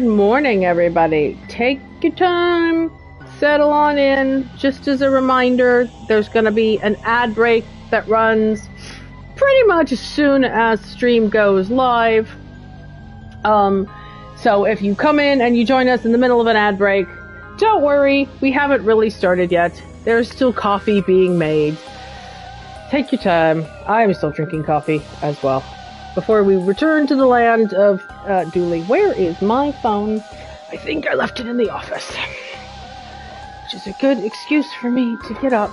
Good morning, everybody. Take your time, settle on in. Just as a reminder, there's going to be an ad break that runs pretty much as soon as the stream goes live. So if you come in and you join us in the middle of an ad break, don't worry, we haven't really started yet. There's still coffee being made. Take your time. I'm still drinking coffee as well. Before we return to the land of Dooley. Where is my phone? I think I left it in the office. Which is a good excuse for me to get up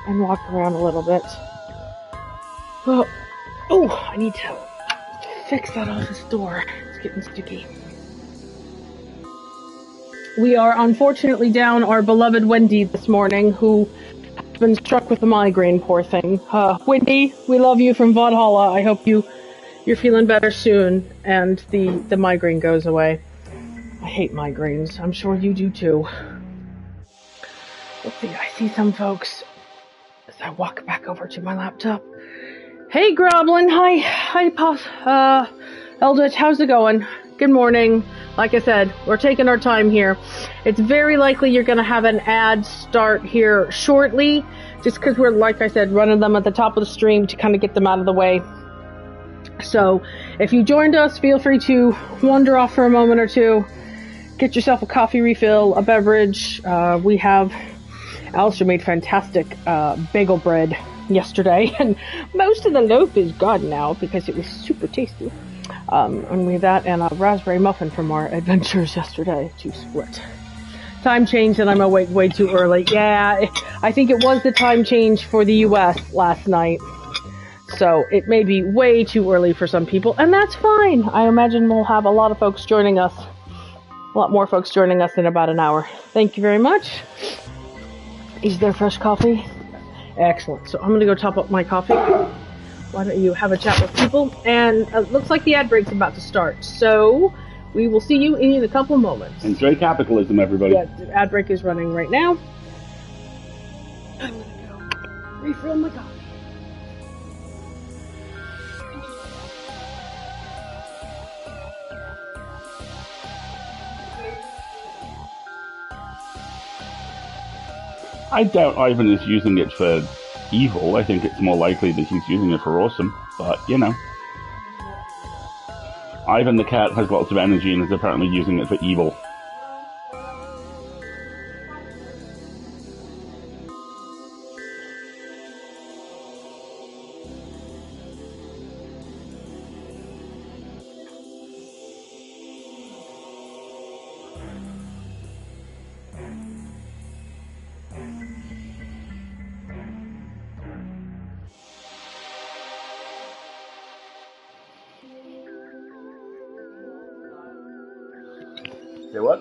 and walk around a little bit. Well, I need to fix that office door. It's getting sticky. We are unfortunately down our beloved Wendy this morning, who has been struck with a migraine, poor thing. Wendy, we love you from Valhalla. I hope you're feeling better soon and the migraine goes away. I hate migraines. I'm sure you do too. Let's see, I see some folks as I walk back over to my laptop. Hey, Groblin. Hi, Eldritch, how's it going? Good morning. Like I said, we're taking our time here. It's very likely you're going to have an ad start here shortly, just because we're, like I said, running them at the top of the stream to kind of get them out of the way. So, if you joined us, feel free to wander off for a moment or two, get yourself a coffee refill, a beverage. We have, Alistair made fantastic bagel bread yesterday, and most of the loaf is gone now because it was super tasty. And we have that and a raspberry muffin from our adventures yesterday to split. Time change and I'm awake way too early. Yeah, I think it was the time change for the US last night. So it may be way too early for some people, and that's fine. I imagine we'll have a lot of folks joining us. A lot more folks joining us in about an hour. Thank you very much. Is there fresh coffee? Excellent. So I'm going to go top up my coffee. Why don't you have a chat with people? And it looks like the ad break's about to start. So we will see you in a couple moments. Enjoy capitalism, everybody. Yeah, the ad break is running right now. I'm going to go refill my coffee. I doubt Ivan is using it for evil. I think it's more likely that he's using it for awesome. But, you know. Ivan the cat has lots of energy and is apparently using it for evil. Say what?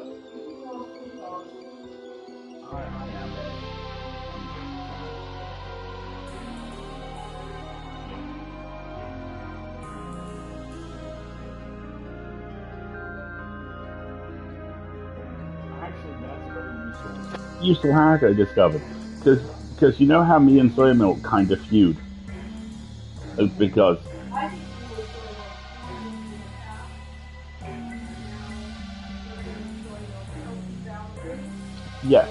Actually, that's very useful hack I discovered. Because you know how me and Soy Milk kind of feud? It's because... Yes.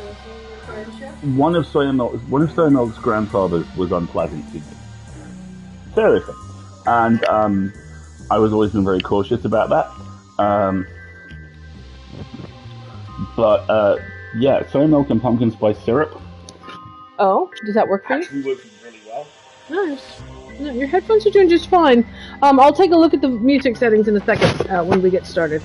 One of Soy Milk's grandfathers was unpleasant to me. Seriously. And I was always been very cautious about that. Yeah, soy milk and pumpkin spice syrup. Oh, does that work for you? Actually working really well. Nice. No, your headphones are doing just fine. I'll take a look at the music settings in a second when we get started.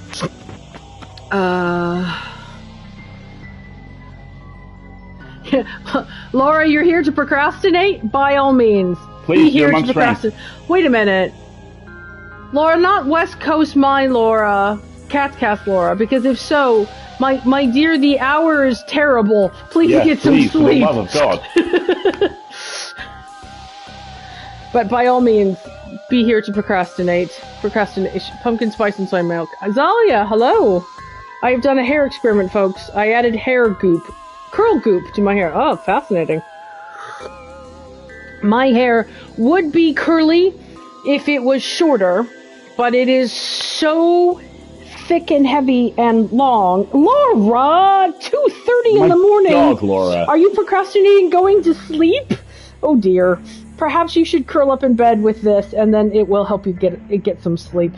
Laura, you're here to procrastinate? By all means. Please, be here to procrastinate. Wait a minute. Laura, not West Coast my Laura, Cat's Cast Laura, because if so, my dear, the hour is terrible. Please get some sleep. For the love of God. But by all means, be here to procrastinate. Procrastination. Pumpkin spice and soy milk. Azalia, hello. I have done a hair experiment, folks. I added hair goop. Curl goop to my hair. Oh, fascinating. My hair would be curly if it was shorter, but it is so thick and heavy and long. Laura, 2:30 in the morning. God, Laura. Are you procrastinating going to sleep? Oh dear. Perhaps you should curl up in bed with this, and then it will help you get some sleep.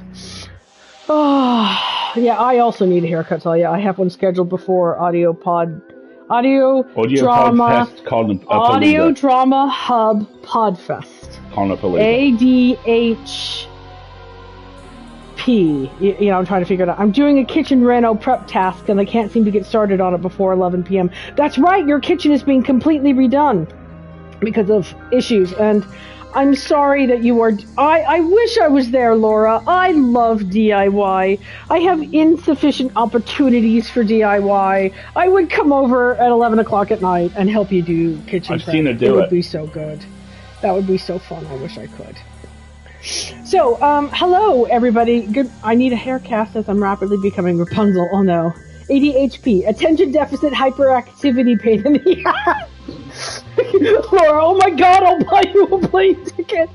Oh, yeah, I also need a haircut, tell you. I have one scheduled before Audio Drama Hub Podfest. ADHP. I'm trying to figure it out. I'm doing a kitchen reno prep task, and I can't seem to get started on it before 11 p.m. That's right, your kitchen is being completely redone because of issues, and I'm sorry that you are... I wish I was there, Laura. I love DIY. I have insufficient opportunities for DIY. I would come over at 11 o'clock at night and help you do kitchen prep. I've seen her do it. It would be so good. That would be so fun. I wish I could. So, hello, everybody. Good. I need a hair cast as I'm rapidly becoming Rapunzel. Oh, no. ADHP. Attention Deficit Hyperactivity Pain in the ass. Laura, oh my God, I'll buy you a plane ticket.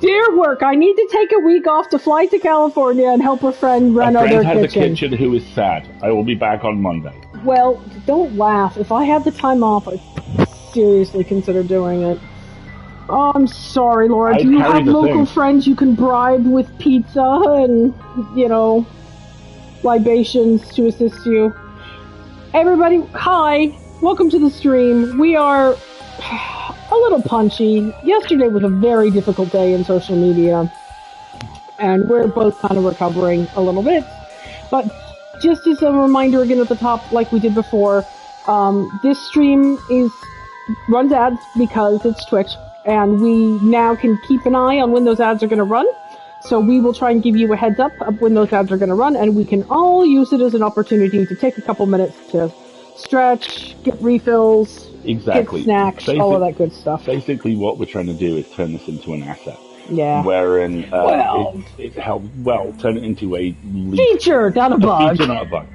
Dear work, I need to take a week off to fly to California and help a friend reno their kitchen. A friend has a kitchen who is sad. I will be back on Monday. Well, don't laugh. If I had the time off, I'd seriously consider doing it. Oh, I'm sorry, Laura. Do you have local friends you can bribe with pizza and, libations to assist you? Everybody, hi. Welcome to the stream. We are a little punchy. Yesterday was a very difficult day in social media, and we're both kind of recovering a little bit. But just as a reminder again at the top, like we did before, this stream runs ads because it's Twitch, and we now can keep an eye on when those ads are going to run. So we will try and give you a heads up of when those ads are going to run, and we can all use it as an opportunity to take a couple minutes to stretch, get refills, get snacks, all of that good stuff. Basically, what we're trying to do is turn this into an asset. Yeah. Wherein it helps. Well, turn it into a feature, not a bug. Feature, not a bug.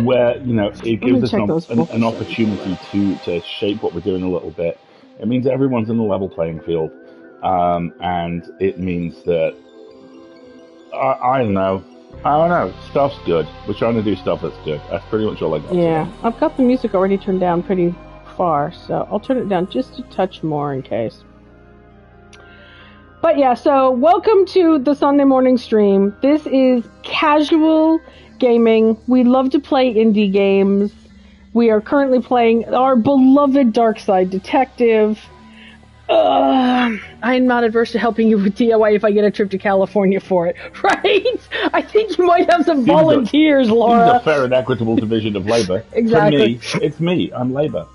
Where it gives us an opportunity to shape what we're doing a little bit. It means everyone's in a level playing field, and it means that I don't know. Stuff's good. We're trying to do stuff that's good. That's pretty much all I got. Yeah, I've got the music already turned down pretty far, so I'll turn it down just a touch more in case. But yeah, so welcome to the Sunday morning stream. This is casual gaming. We love to play indie games. We are currently playing our beloved Darkside Detective. I am not adverse to helping you with DIY if I get a trip to California for it, right? I think you might have some volunteers, Laura. It's a fair and equitable division of labor. Exactly. For me, it's me. I'm labor.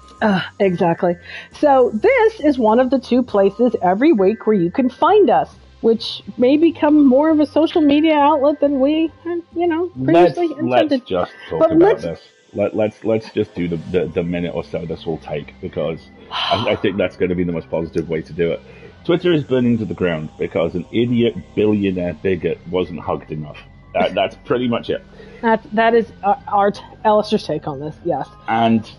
Exactly. So this is one of the two places every week where you can find us, which may become more of a social media outlet than we, previously intended. Let's just talk about this. Let's just do the minute or so this will take, because I think that's going to be the most positive way to do it. Twitter is burning to the ground because an idiot billionaire bigot wasn't hugged enough. That's pretty much it. That is Alistair's take on this, yes. And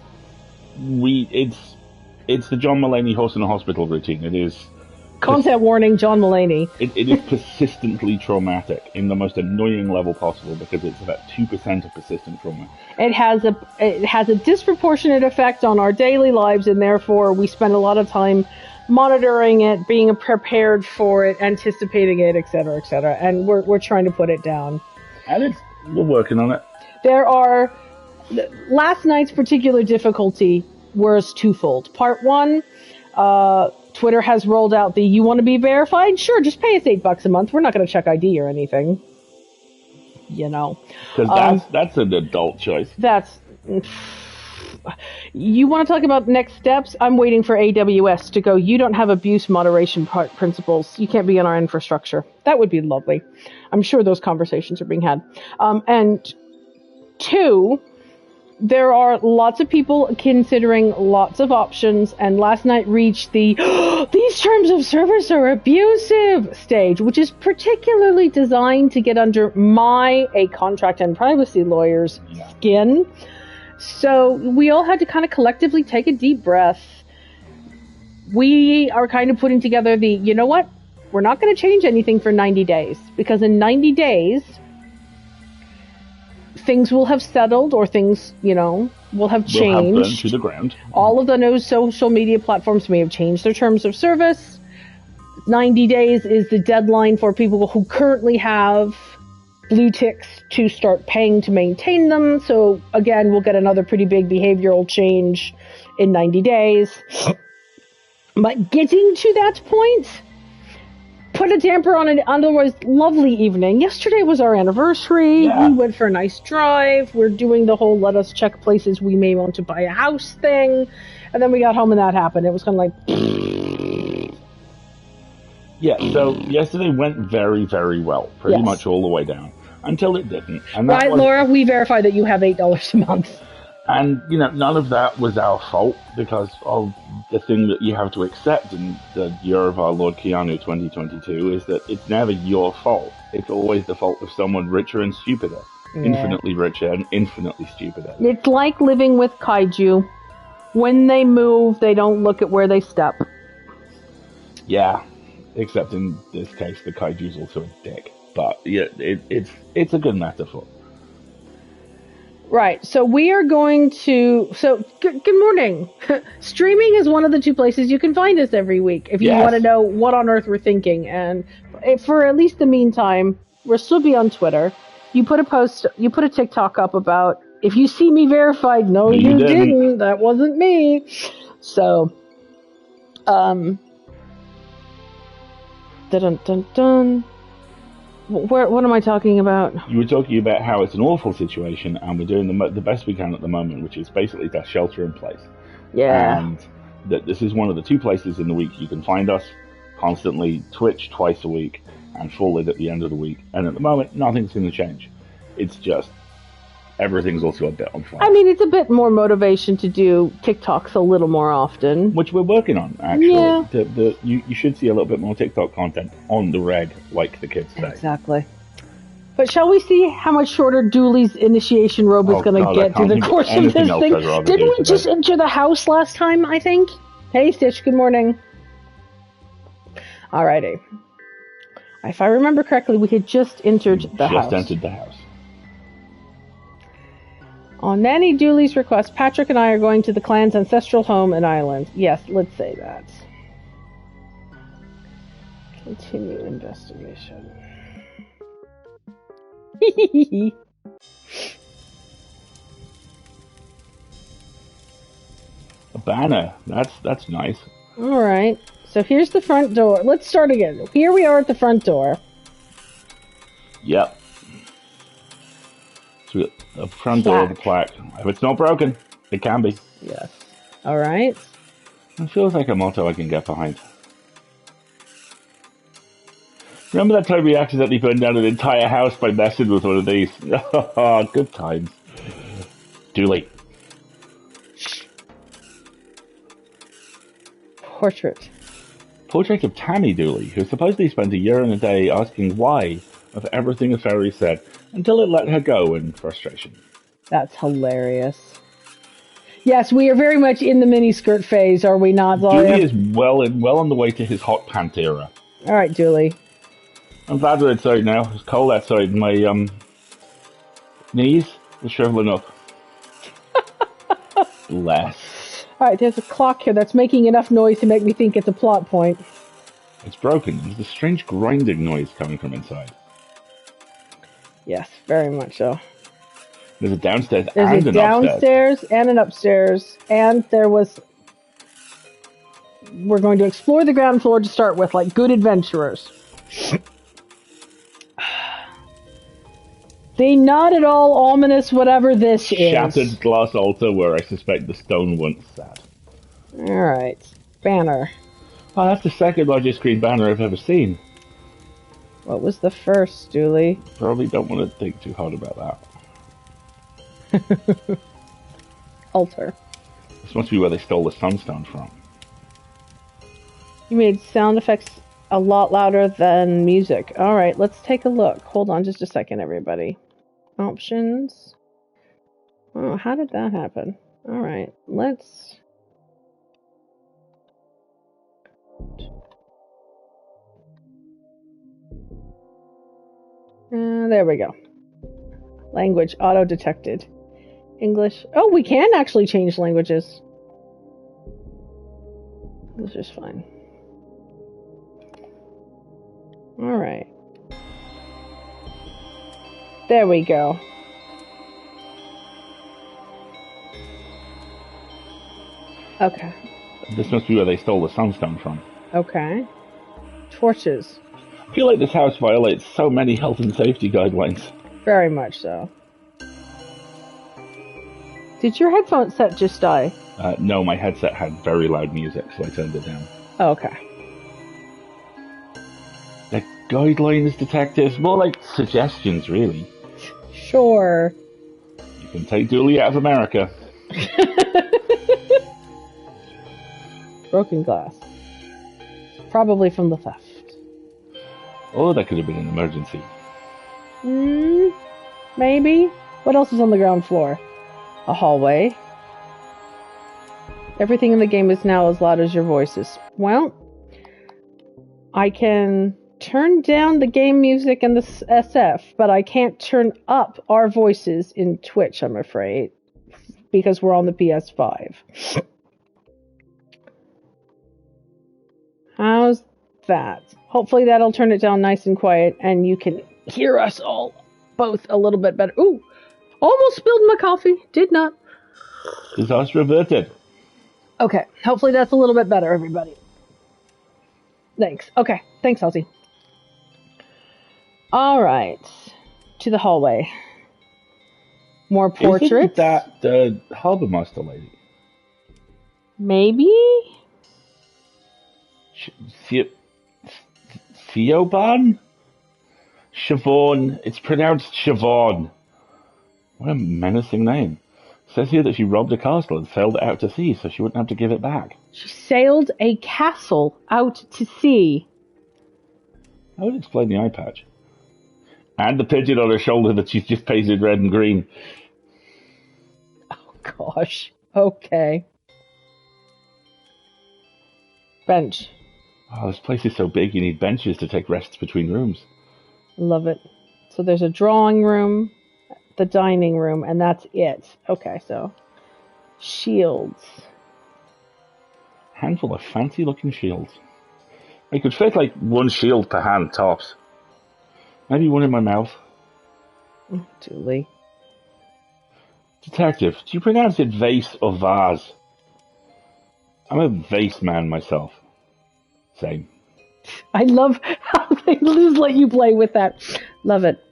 it's the John Mulaney horse in a hospital routine. It is content warning, John Mulaney. It is persistently traumatic in the most annoying level possible, because it's about 2% of persistent trauma. It has a disproportionate effect on our daily lives, and therefore we spend a lot of time monitoring it, being prepared for it, anticipating it, etc., etc. And we're trying to put it down. And we're working on it. Last night's particular difficulty was twofold. Part one, Twitter has rolled out you want to be verified? Sure, just pay us $8 a month. We're not going to check ID or anything. Because that's an adult choice. You want to talk about next steps? I'm waiting for AWS to go, you don't have abuse moderation principles. You can't be in our infrastructure. That would be lovely. I'm sure those conversations are being had. And two, there are lots of people considering lots of options, and last night reached the these terms of service are abusive stage, which is particularly designed to get under a contract and privacy lawyer's skin. So we all had to kind of collectively take a deep breath. We are kind of putting together you know what? We're not going to change anything for 90 days, because in 90 days, things will have settled, or things, will have changed. Will have burned to the ground. All of the social media platforms may have changed their terms of service. 90 days is the deadline for people who currently have blue ticks to start paying to maintain them. So again, we'll get another pretty big behavioral change in 90 days. But getting to that point put a damper on an otherwise lovely evening. Yesterday was our anniversary. Yeah. We went for a nice drive. We're doing the whole let us check places we may want to buy a house thing. And then we got home and that happened. It was kind of like... Yeah, so yesterday went very, very well. Pretty much all the way down. Until it didn't. And right, Laura? We verified that you have $8 a month. And, none of that was our fault, because of the thing that you have to accept in the year of our Lord Keanu 2022 is that it's never your fault. It's always the fault of someone richer and stupider. Yeah. Infinitely richer and infinitely stupider. It's like living with kaiju. When they move, they don't look at where they step. Yeah. Except in this case, the kaiju's also a dick. But yeah, it's a good metaphor. Right. So we are going to... So, good morning. Streaming is one of the 2 places you can find us every week if you want to know what on earth we're thinking. And for at least the meantime, we'll still be on Twitter. You put a TikTok up about, if you see me verified, no, you didn't. That wasn't me. So, dun dun dun. What am I talking about? You were talking about how it's an awful situation, and we're doing the best we can at the moment, which is basically to shelter in place. Yeah. And that this is one of the 2 places in the week you can find us constantly. Twitch twice a week, and Full Lit at the end of the week. And at the moment, nothing's going to change. It's just everything's also a bit on fire. I mean, it's a bit more motivation to do TikToks a little more often. Which we're working on, actually. Yeah. You should see a little bit more TikTok content on the reg, like the kids say. Exactly. But shall we see how much shorter Dooley's initiation robe is going to get through the course of this thing? Didn't we just enter the house last time, I think? Hey, Stitch, good morning. Alrighty. If I remember correctly, we had just entered the house. Just entered the house. On Nanny Dooley's request, Patrick and I are going to the clan's ancestral home and island. Yes, let's say that. Continue investigation. A banner. That's nice. All right. So here's the front door. Let's start again. Here we are at the front door. Yep. So the front door of the plaque. If it's not broken, it can be. Yes. All right. It feels like a motto I can get behind. Remember that time we accidentally burned down an entire house by messing with one of these? Oh, good times. Dooley. Portrait. Portrait of Tammy Dooley, who supposedly spent a year and a day asking why of everything a fairy said, until it let her go in frustration. That's hilarious. Yes, we are very much in the miniskirt phase, are we not, Zoya? Dooley is well on the way to his hot pants era. All right, Dooley. I'm glad we're outside now. It's cold outside. My knees are shriveling up. Bless. All right, there's a clock here that's making enough noise to make me think it's a plot point. It's broken. There's a strange grinding noise coming from inside. Yes, very much so. There's a downstairs and an upstairs. There's a downstairs and an upstairs, and there was... We're going to explore the ground floor to start with, like good adventurers. The not at all ominous whatever this is. Shattered glass altar where I suspect the stone once sat. Alright. Banner. Oh, that's the second largest green banner I've ever seen. What was the first, Dooley? Probably don't want to think too hard about that. Altar. This must be where they stole the sunstone from. You made sound effects a lot louder than music. Alright, let's take a look. Hold on just a second, everybody. Options. Oh, how did that happen? Alright, let's... there we go. Language auto-detected. English. Oh, we can actually change languages. This is fine. Alright. There we go. Okay. This must be where they stole the sunstone from. Okay. Torches. I feel like this house violates so many health and safety guidelines. Very much so. Did your headphone set just die? No, my headset had very loud music, so I turned it down. Oh, okay. The guidelines, detectives, more like suggestions, really. Sure. You can take Dooley out of America. Broken glass. Probably from the theft. Oh, that could have been an emergency. Maybe. What else is on the ground floor? A hallway. Everything in the game is now as loud as your voices. Well, I can turn down the game music and the SF, but I can't turn up our voices in Twitch, I'm afraid, because we're on the PS5. How's that? Hopefully that'll turn it down nice and quiet, and you can hear us all both a little bit better. Ooh! Almost spilled my coffee. Did not. Disaster averted. Okay. Hopefully that's a little bit better, everybody. Thanks. Okay. Thanks, Ozzy. All right. To the hallway. More portraits. Isn't that the harbour master lady? Maybe? Theoban? Siobhan. It's pronounced Siobhan. What a menacing name. It says here that she robbed a castle and sailed it out to sea so she wouldn't have to give it back. She sailed a castle out to sea. I would explain the eye patch. And the pigeon on her shoulder that she's just painted red and green. Oh, gosh. Okay. Bench. Oh, this place is so big you need benches to take rests between rooms. Love it. So there's a drawing room, the dining room, and that's it. Okay, so shields. Handful of fancy-looking shields. I could fit like one shield per hand, tops. Maybe one in my mouth. Dooley. Detective, do you pronounce it vase or vase? I'm a vase man myself. Same. I love how they just let you play with that. Love it.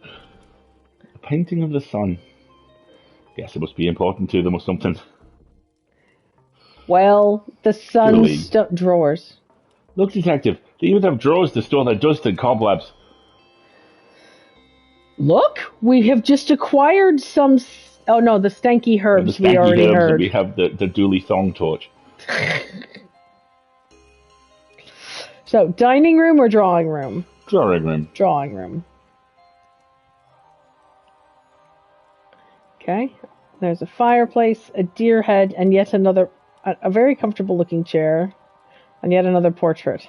A painting of the sun. Guess it must be important to them or something. Well, the sun's drawers. Look, Detective, they even have drawers to store their dust and cobwebs. Look, we have just acquired some... Oh no, the stanky herbs we already heard. We have the Dooley thong torch. So, dining room or drawing room? Drawing room. Drawing room. Okay. There's a fireplace, a deer head, and yet another... A very comfortable looking chair. And yet another portrait.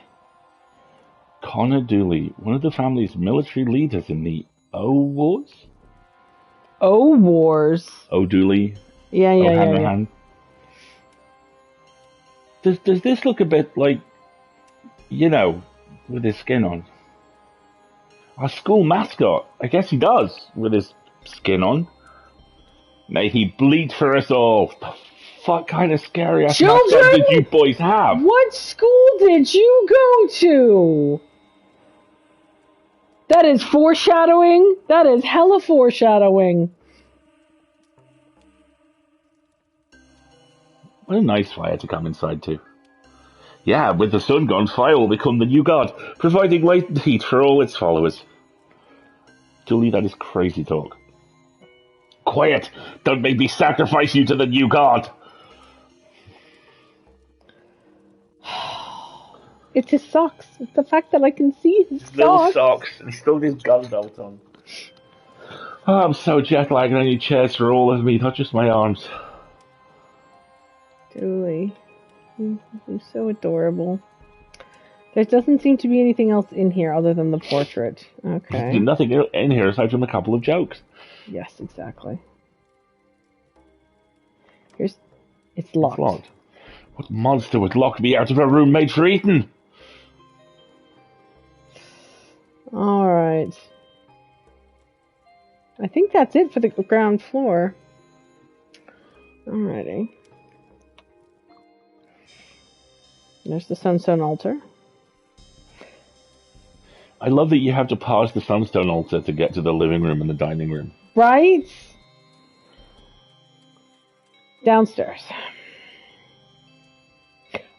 Connor Dooley, one of the family's military leaders in the O-Wars? O-Wars? O'Dooley. Yeah. Does this look a bit like, you know, with his skin on? Our school mascot. I guess he does, with his skin on. May he bleed for us all. The fuck kind of scary ass mascot did you boys have? What school did you go to? That is foreshadowing. That is hella foreshadowing. What a nice fire to come inside to. Yeah, with the sun gone, fire will become the new god, providing light and heat for all its followers. Julie, that is crazy talk. Quiet! Don't make me sacrifice you to the new god! It's his socks. It's the fact that I can see his socks. Little socks. And he's still got his gun belt on. Oh, I'm so jet lagged. I need chairs for all of me, not just my arms. Julie. He's so adorable. There doesn't seem to be anything else in here other than the portrait. Okay. There's nothing in here aside from a couple of jokes. Yes, exactly. It's locked. It's locked. What monster would lock me out of a room made for eating? All right. I think that's it for the ground floor. Alrighty. There's the sunstone altar. I love that you have to pass the sunstone altar to get to the living room and the dining room. Right? Downstairs.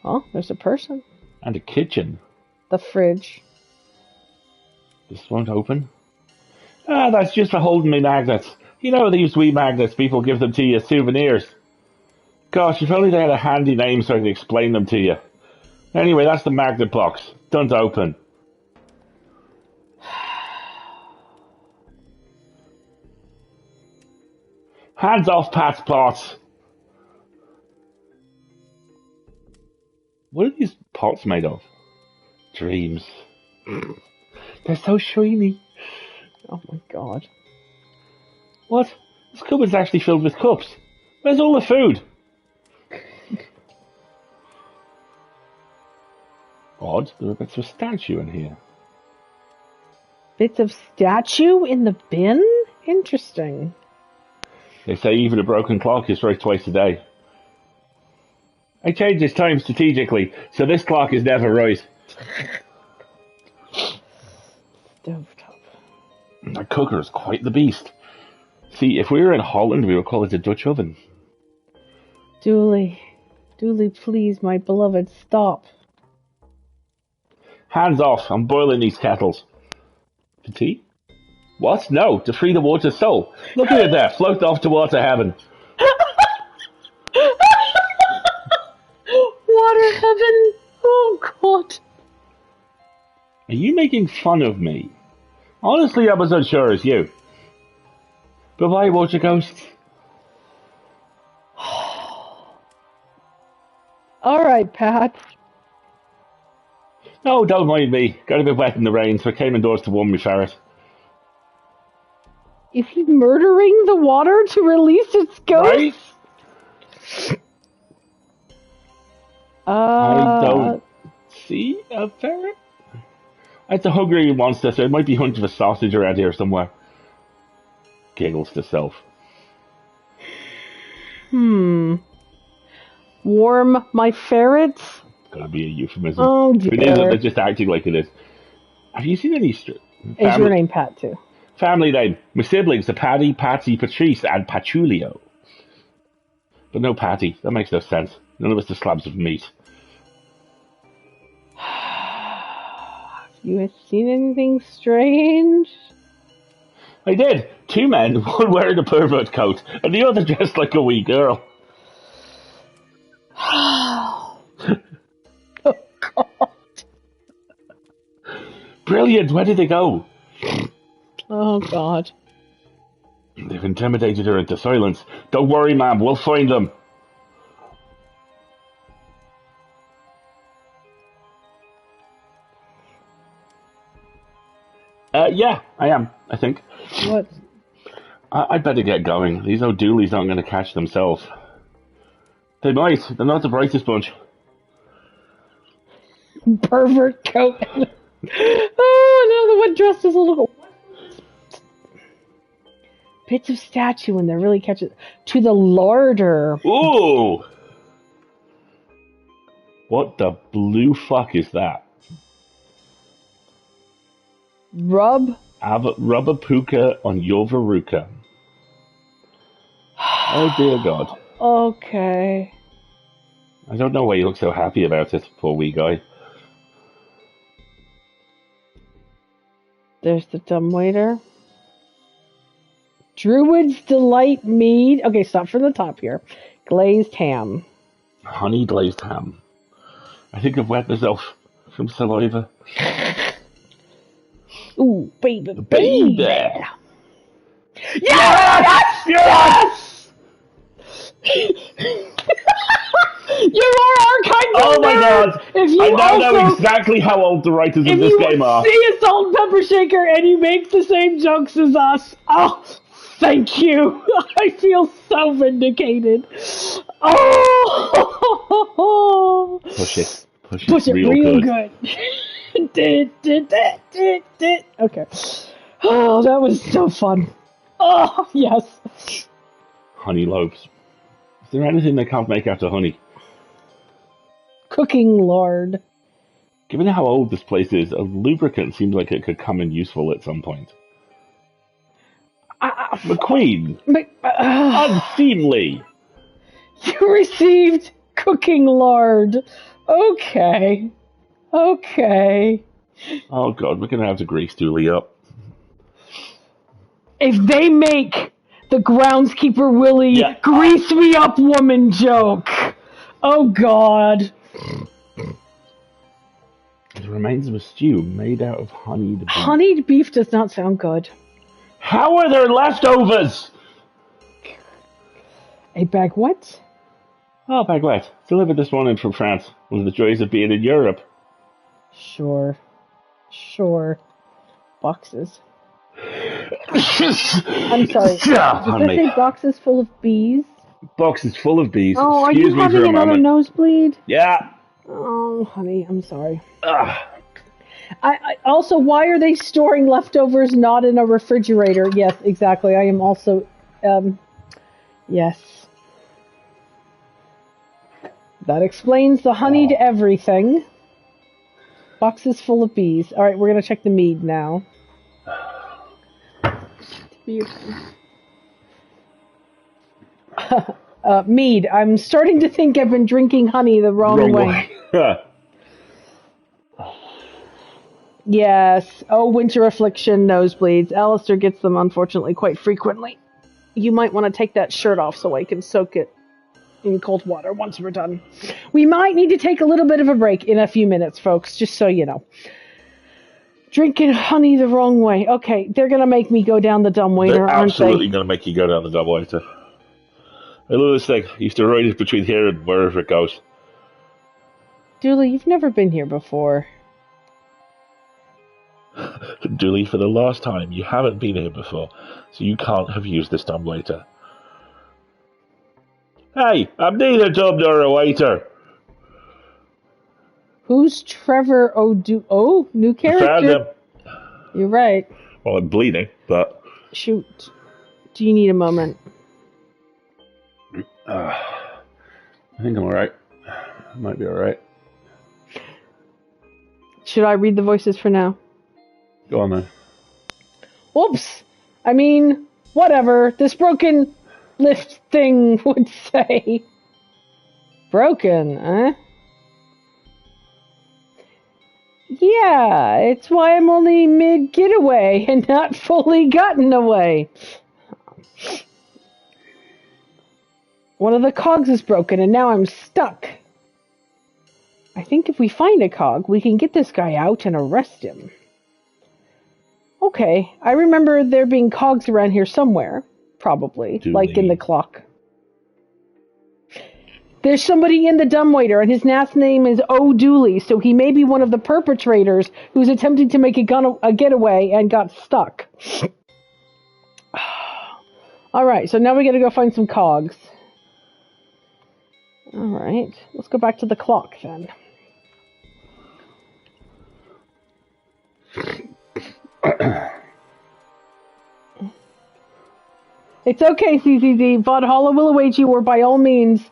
Oh, there's a person. And a kitchen. The fridge. This won't open. Ah, that's just for holding me magnets. You know these wee magnets, people give them to you as souvenirs. Gosh, if only they had a handy name so I could explain them to you. Anyway, that's the magnet box. Don't open. Hands off Pat's pots. What are these pots made of? Dreams. They're so shiny. Oh my god. What? This cupboard's actually filled with cups. Where's all the food? Odd, there are bits of a statue in here. Bits of statue in the bin? Interesting. They say even a broken clock is right twice a day. I change its time strategically, so this clock is never right. Stovetop. That cooker is quite the beast. See, if we were in Holland, we would call it a Dutch oven. Dooley, please, my beloved, stop. Hands off, I'm boiling these kettles. For tea? What? No, to free the water soul. Look at it there, float off to water heaven. Water heaven! Oh, God. Are you making fun of me? Honestly, I was unsure as you. But why water ghosts? Alright, Pat. No, don't mind me. Got a bit wet in the rain, so I came indoors to warm me ferret. Is he murdering the water to release its ghost? Right? I don't see a ferret. It's a hungry monster, so it might be hunting for sausage around here somewhere. Giggles to self. Warm my ferrets? Gotta be a euphemism. Oh dear. If it isn't, they're just acting like it is. Have you seen any Is your name Pat too? Family name. My siblings are Patty, Patsy, Patrice, and Patchoulio. But no Patty. That makes no sense. None of us are slabs of meat. Have you seen anything strange? I did. 2 men, one wearing a pervert coat, and the other dressed like a wee girl. Oh, God. Brilliant. Where did they go? Oh, God. They've intimidated her into silence. Don't worry, ma'am. We'll find them. Yeah, I am, I think. What? I'd better get going. These O'Dooleys aren't going to catch themselves. They might. They're not the brightest bunch. Pervert coat. Oh, no, the one dressed as a little... Bits of statue and they're really catching... To the larder. Ooh! What the blue fuck is that? Rubapuka on Yovaruka. Oh dear God. Okay. I don't know why you look so happy about it, poor wee guy. There's the dumbwaiter. Druid's Delight Mead. Okay, stop from the top here. Glazed ham. Honey glazed ham. I think I've wet myself from saliva. Ooh, baby. Baby! Yes! Yes! You're our archive Oh my God! I now know exactly how old the writers of this game are. If you see a salt and pepper shaker and you make the same jokes as us, oh, thank you. I feel so vindicated. Oh! Push it real good. Okay. Oh, that was so fun. Oh, yes. Honey loaves. Is there anything they can't make out of honey? Cooking lord. Given how old this place is, a lubricant seems like it could come in useful at some point. McQueen! Unseemly! You received cooking lard. Okay. Oh God, we're gonna have to grease Dooley up. If they make the groundskeeper Willie grease me up woman joke. Oh God. The remains of a stew made out of honeyed beef. Honeyed beef does not sound good. How are there leftovers? A baguette? Oh, baguette. Delivered this morning from France. One of the joys of being in Europe. Sure. Boxes. I'm sorry. Did I say boxes full of bees? Boxes full of bees. Oh, Excuse are you having another nosebleed? Yeah. Oh, honey, I'm sorry. I also, why are they storing leftovers not in a refrigerator? Yes, exactly. I am also, yes. That explains the honeyed everything. Boxes full of bees. All right, we're going to check the mead now. Mead. I'm starting to think I've been drinking honey the wrong way. Yes. Oh, winter affliction, nosebleeds. Alistair gets them, unfortunately, quite frequently. You might want to take that shirt off so I can soak it in cold water once we're done. We might need to take a little bit of a break in a few minutes, folks, just so you know. Drinking honey the wrong way. Okay, they're going to make me go down the dumbwaiter, aren't they? They're absolutely going to make you go down the dumbwaiter. I love this thing. I used to ride it between here and wherever it goes. Dooley, you've never been here before. Dooley, for the last time, you haven't been here before, so you can't have used this dumbwaiter. Hey, I'm neither dumb nor a waiter. Who's Trevor O'Do? Oh, new character. I found him. You're right. Well, I'm bleeding, but... Shoot. Do you need a moment? I think I'm alright. I might be alright. Should I read the voices for now? Go on then. Whoops. I mean, whatever. This broken lift thing would say. Broken, eh? Yeah, it's why I'm only mid-getaway and not fully gotten away. One of the cogs is broken and now I'm stuck. I think if we find a cog, we can get this guy out and arrest him. Okay, I remember there being cogs around here somewhere. Probably, like in the clock. There's somebody in the dumbwaiter, and his last name is O'Dooley, so he may be one of the perpetrators who's attempting to make a getaway and got stuck. Alright, so now we gotta go find some cogs. Alright, let's go back to the clock then. It's okay, CCZ. Valhalla will await you, or by all means,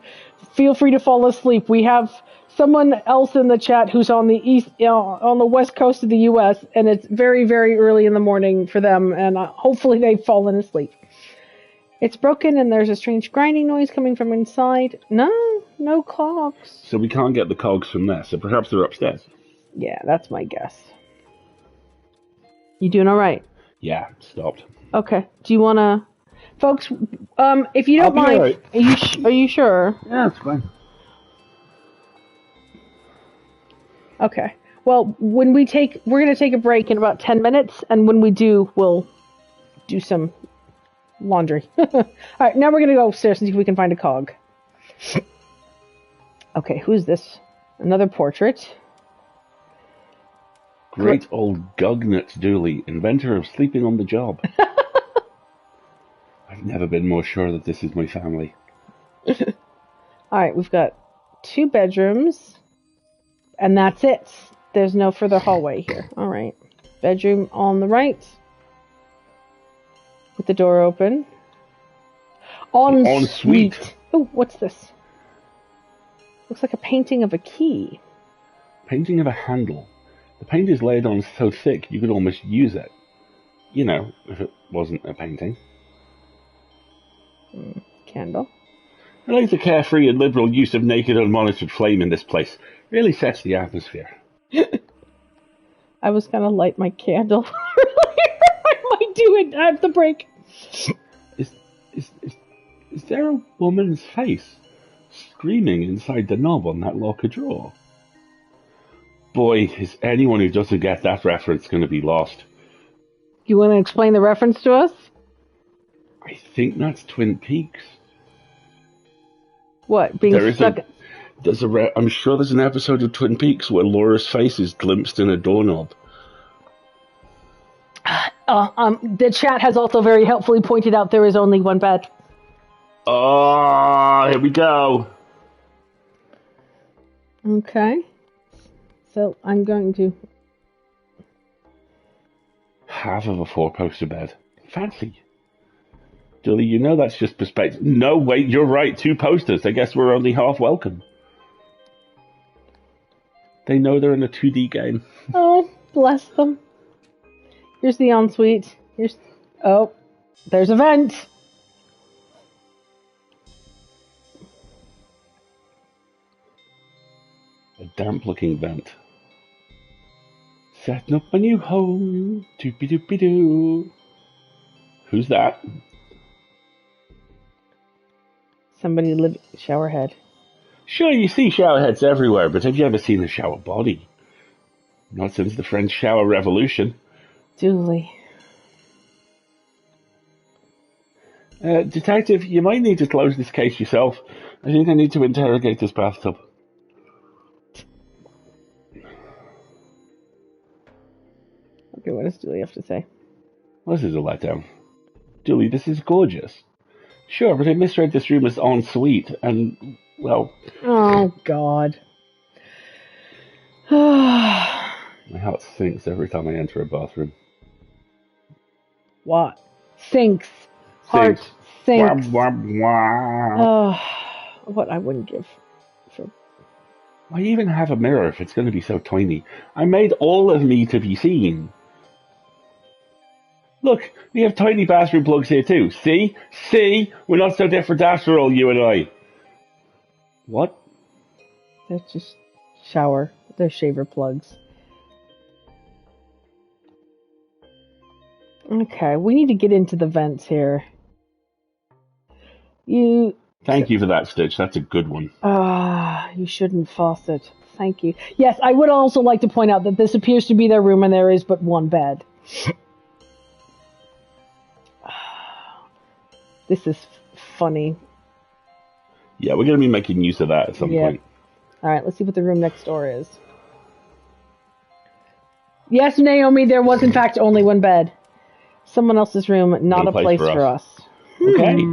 feel free to fall asleep. We have someone else in the chat who's on the west coast of the U.S., and it's very, very early in the morning for them, and hopefully they've fallen asleep. It's broken, and there's a strange grinding noise coming from inside. No cogs. So we can't get the cogs from there, so perhaps they're upstairs. Yeah, that's my guess. You doing all right? Yeah, stopped. Okay. Do you want to... Folks, if you don't mind... Right. Are you sure? Yeah, it's fine. Okay. Well, we're going to take a break in about 10 minutes, and when we do, we'll do some laundry. All right, now we're going to go upstairs and see if we can find a cog. Okay, who's this? Another portrait. Great old Gugnut Dooley, inventor of sleeping on the job. I've never been more sure that this is my family. Alright, we've got 2 bedrooms. And that's it. There's no further hallway here. Alright. Bedroom on the right. With the door open. Ensuite. Oh, what's this? Looks like a painting of a key. Painting of a handle. The paint is laid on so thick you could almost use it. You know, if it wasn't a painting. Candle. I like the carefree and liberal use of naked unmonitored flame in this place. Really sets the atmosphere. I was gonna light my candle. I might do it at the break. Is there a woman's face screaming inside the knob on that locker drawer? Boy, is anyone who doesn't get that reference going to be lost. You want to explain the reference to us? I think that's Twin Peaks. What? Being stuck... I'm sure there's an episode of Twin Peaks where Laura's face is glimpsed in a doorknob. The chat has also very helpfully pointed out there is only one bed. Oh, here we go. Okay. So I'm going to... Half of a 4-poster bed. Fancy. Julie, you know that's just perspective. No, wait, you're right. 2 posters. I guess we're only half welcome. They know they're in a 2D game. Oh, bless them. Here's the ensuite. Oh, there's a vent. A damp-looking vent. Setting up a new home. Doopy-doopy-doo. Who's that? Somebody live shower head. Sure, you see shower heads everywhere, but have you ever seen a shower body? Not since the French shower revolution. Julie. Detective, you might need to close this case yourself. I think I need to interrogate this bathtub. Okay, what does Julie have to say? Well, this is a letdown. Julie, this is gorgeous. Sure, but I misread this room as ensuite, and, well... Oh, God. My heart sinks every time I enter a bathroom. What? Sinks. Heart sinks. Wah, wah, wah. What I wouldn't give for... Why even have a mirror if it's going to be so tiny? I made all of me to be seen. Look, we have tiny bathroom plugs here too. See? See? We're not so different after all, you and I. What? They're just shower. They're shaver plugs. Okay, we need to get into the vents here. Thank you for that, Stitch. That's a good one. You shouldn't faucet. Thank you. Yes, I would also like to point out that this appears to be their room and there is but one bed. This is funny. Yeah, we're going to be making use of that at some point. Alright, let's see what the room next door is. Yes, Naomi, there was in fact only one bed. Someone else's room, not a place for us. Okay.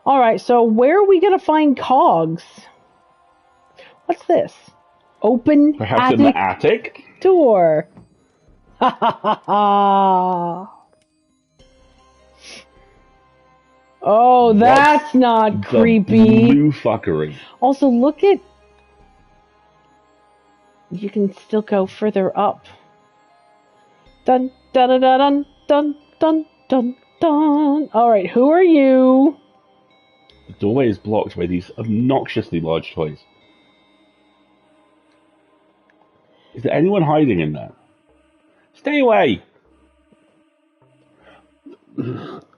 Alright, so where are we going to find cogs? What's this? Open Perhaps attic in the attic? door. Ha ha ha ha. Oh, that's not creepy. Blue fuckery. Also, look at... You can still go further up. Dun, dun, dun, dun, dun, dun, dun, dun. Alright, who are you? The doorway is blocked by these obnoxiously large toys. Is there anyone hiding in there? Stay away!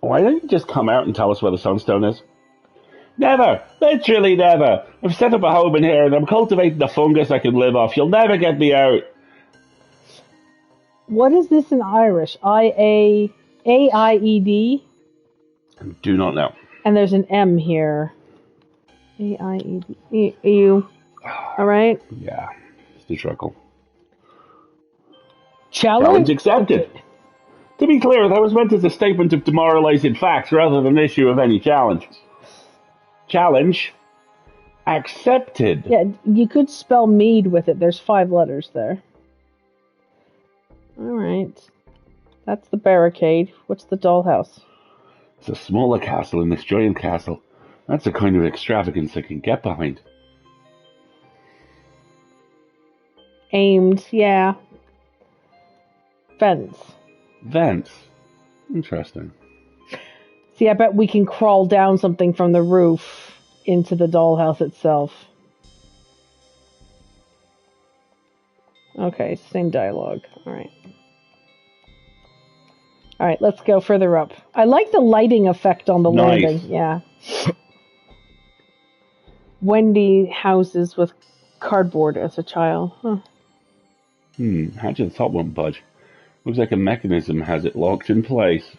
Why don't you just come out and tell us where the sunstone is? Never! Literally never! I've set up a home in here and I'm cultivating the fungus I can live off. You'll never get me out! What is this in Irish? A-I-E-D? Do not know. And there's an M here. A-I-E-D. E-U. All right? Yeah, it's the struggle. Challenge accepted. Okay. To be clear, that was meant as a statement of demoralizing facts rather than an issue of any challenge. Challenge accepted. Yeah, you could spell mead with it. There's 5 letters there. All right. That's the barricade. What's the dollhouse? It's a smaller castle in this giant castle. That's the kind of extravagance I can get behind. Aimed, yeah. Vents. Interesting. See, I bet we can crawl down something from the roof into the dollhouse itself. Okay, same dialogue. All right. All right, let's go further up. I like the lighting effect on the landing. Yeah. Wendy houses with cardboard as a child. Huh. How did the top one budge? Looks like a mechanism has it locked in place.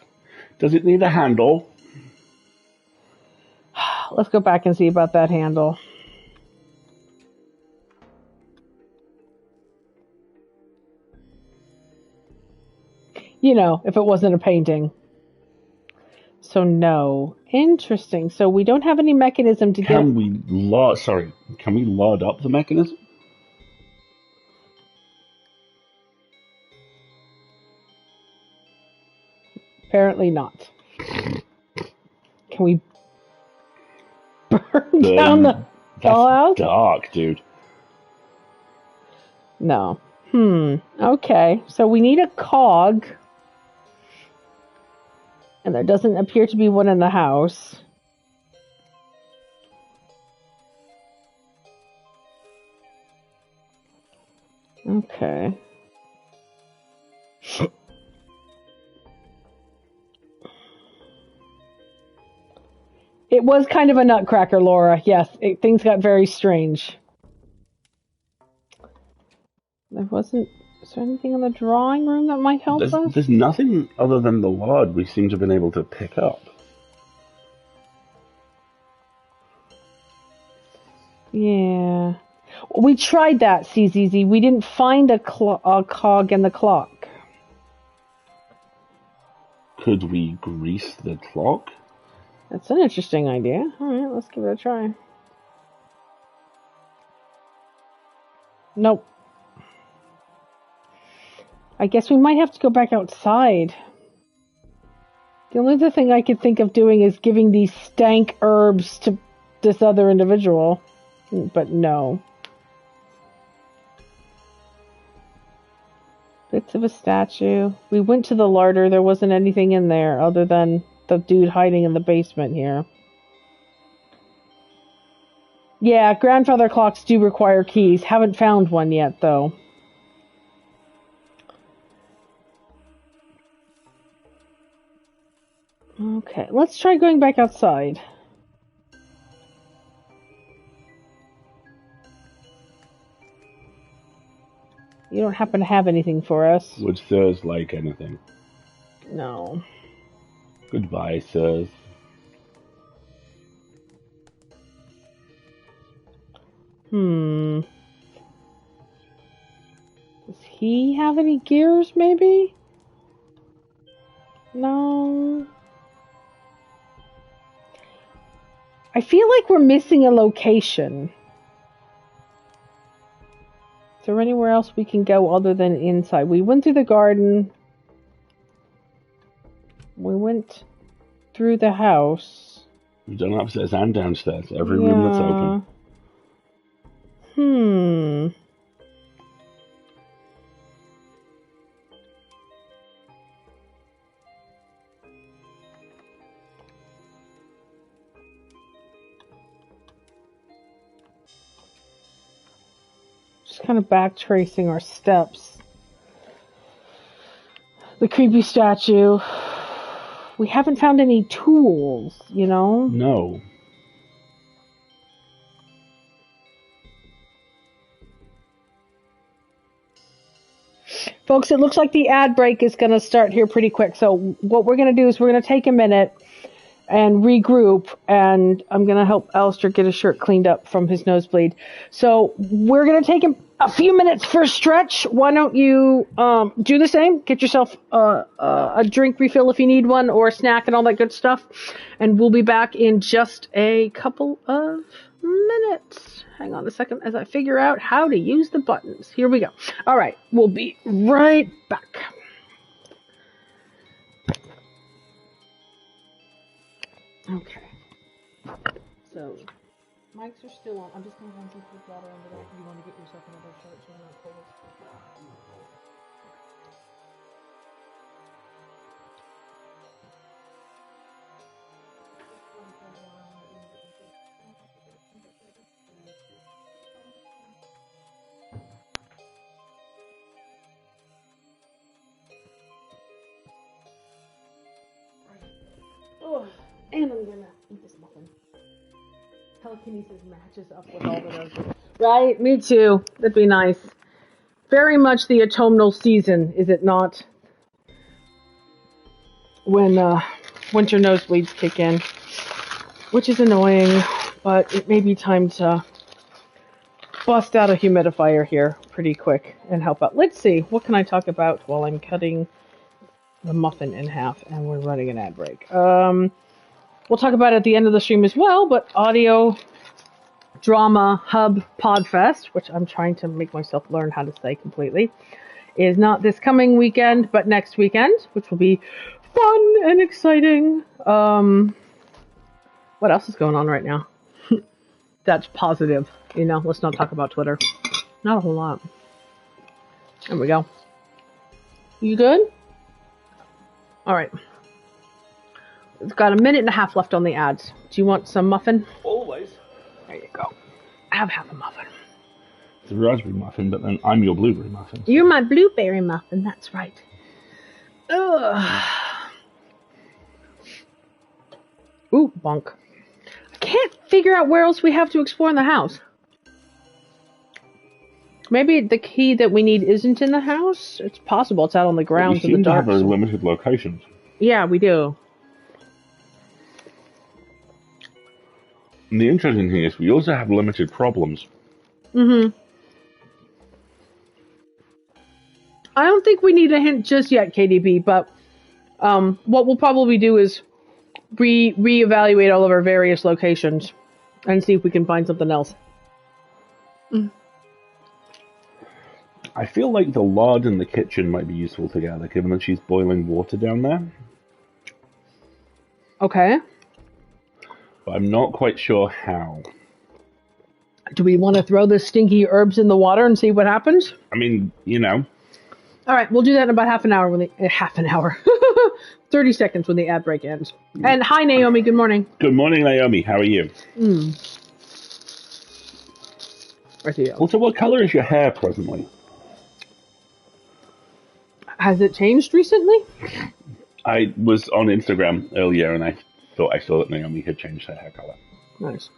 Does it need a handle? Let's go back and see about that handle. You know, if it wasn't a painting. So no. Interesting. So we don't have any mechanism to get... Can we load up the mechanism? Apparently not. Can we burn down the dollhouse? Dark, dude. No. Okay. So we need a cog. And there doesn't appear to be one in the house. Okay. It was kind of a nutcracker, Laura. Yes, things got very strange. There wasn't... Is there anything in the drawing room that might help us? There's nothing other than the wad we seem to have been able to pick up. Yeah. We tried that, CZZ. We didn't find a cog in the clock. Could we grease the clock? That's an interesting idea. All right, let's give it a try. Nope. I guess we might have to go back outside. The only other thing I could think of doing is giving these stank herbs to this other individual. But no. Bits of a statue. We went to the larder. There wasn't anything in there other than the dude hiding in the basement here. Yeah, grandfather clocks do require keys. Haven't found one yet, though. Okay, let's try going back outside. You don't happen to have anything for us? Would sirs like anything? No. Goodbye, sirs. Does he have any gears, maybe? No. I feel like we're missing a location. Is there anywhere else we can go other than inside? We went through the garden. We went through the house. We've done upstairs and downstairs. Every room that's open. Just kind of back tracing our steps. The creepy statue. We haven't found any tools, you know? No. Folks, it looks like the ad break is going to start here pretty quick. So what we're going to do is we're going to take a minute and regroup, and I'm going to help Alistair get his shirt cleaned up from his nosebleed. So we're going to take a few minutes for a stretch. Why don't you do the same? Get yourself a drink refill if you need one, or a snack and all that good stuff. And we'll be back in just a couple of minutes. Hang on a second as I figure out how to use the buttons. Here we go. All right, we'll be right back. Okay. So, mics are still on. I'm just going to run some quick water under that. You want to get yourself another shirt so you're not cold. Oh, and I'm gonna eat this muffin. Telekinesis matches up with all the roses. Right, me too. That'd be nice. Very much the autumnal season, is it not? When winter nosebleeds kick in. Which is annoying, but it may be time to bust out a humidifier here pretty quick and help out. Let's see, what can I talk about while I'm cutting the muffin in half and we're running an ad break? We'll talk about it at the end of the stream as well, but Audio Drama Hub Podfest, which I'm trying to make myself learn how to say completely, is not this coming weekend, but next weekend, which will be fun and exciting. What else is going on right now? That's positive. You know, let's not talk about Twitter. Not a whole lot. There we go. You good? All right. We've got a minute and a half left on the ads. Do you want some muffin? Always. There you go. Have half a muffin. It's a raspberry muffin, but then I'm your blueberry muffin. You're my blueberry muffin, that's right. Ugh. Ooh, bonk. I can't figure out where else we have to explore in the house. Maybe the key that we need isn't in the house? It's possible. It's out on the grounds of the dark. We seem to have limited locations. Yeah, we do. And the interesting thing is we also have limited problems. Mm-hmm. I don't think we need a hint just yet, KDB, but what we'll probably do is reevaluate all of our various locations and see if we can find something else. Mm. I feel like the lard in the kitchen might be useful together, given that she's boiling water down there. Okay. But I'm not quite sure how. Do we want to throw the stinky herbs in the water and see what happens? I mean, you know. All right, we'll do that in about half an hour. 30 seconds when the ad break ends. And hi, Naomi. Good morning. Good morning, Naomi. How are you? Right here. Also, what color is your hair presently? Has it changed recently? I was on Instagram earlier and I thought I saw that Naomi had changed her hair color. Nice.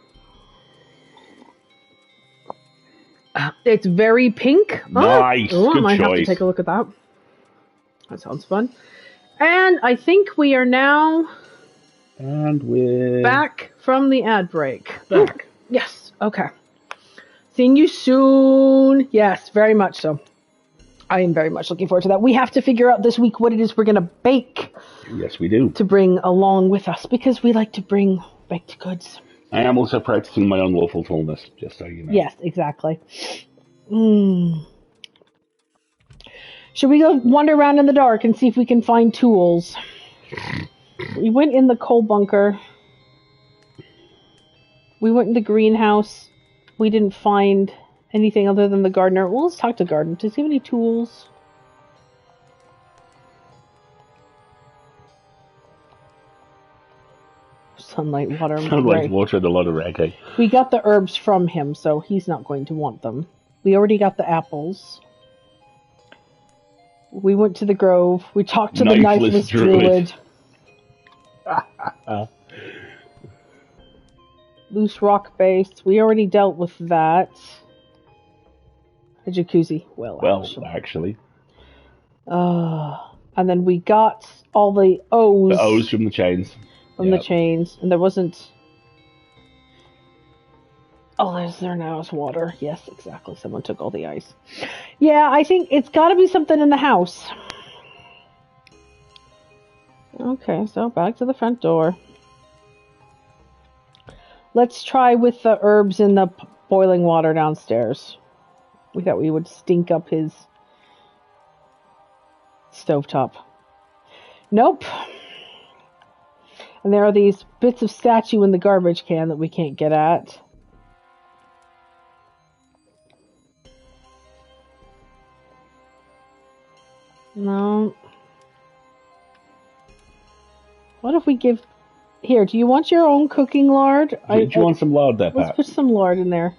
It's very pink. Nice. Oh, Good I might choice. have to take a look at that. That sounds fun. And I think we are now And we're back from the ad break. back. Yes. Okay. Seeing you soon. Yes, very much so. I am very much looking forward to that. We have to figure out this week what it is we're going to bake. Yes, we do. To bring along with us, because we like to bring baked goods. I am also practicing my unlawful tallness, just so you know. Yes, exactly. Should we go wander around in the dark and see if we can find tools? We went in the coal bunker. We went in the greenhouse. We didn't find anything other than the gardener. Well, let's talk to the gardener. Does he have any tools? Sunlight, water, and Sunlight, water, and a lot of reggae. We got the herbs from him, so he's not going to want them. We already got the apples. We went to the grove. We talked to the knifeless druid. Loose rock base. We already dealt with that. A jacuzzi. Well, actually. And then we got all the O's. The O's from the chains. from the chains, and there wasn't... Oh, there now is water. Yes, exactly. Someone took all the ice. Yeah, I think it's got to be something in the house. Okay, so back to the front door. Let's try with the herbs in the boiling water downstairs. We thought we would stink up his stovetop. Nope. And there are these bits of statue in the garbage can that we can't get at. No. What if we give... Here, do you want your own cooking lard? Do you want some lard there, Pat? Let's put some lard in there.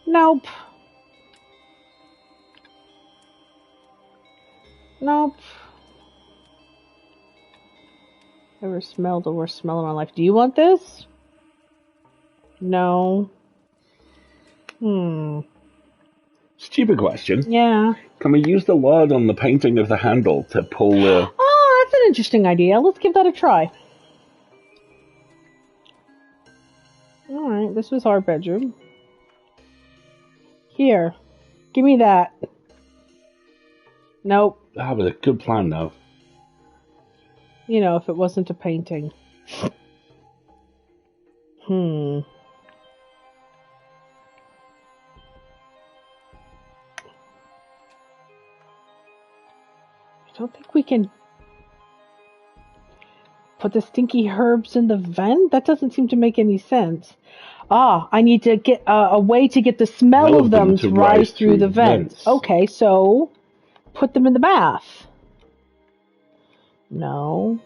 Nope. Nope. Ever smelled the worst smell in my life? Do you want this? No. Stupid question. Yeah. Can we use the lard on the painting of the handle to pull the... Oh, that's an interesting idea. Let's give that a try. Alright, this was our bedroom. Here. Give me that. Nope. That was a good plan, though. You know, if it wasn't a painting. I don't think we can put the stinky herbs in the vent? That doesn't seem to make any sense. I need to get a way to get the smell of them to rise through the vents. Okay, so put them in the bath. No.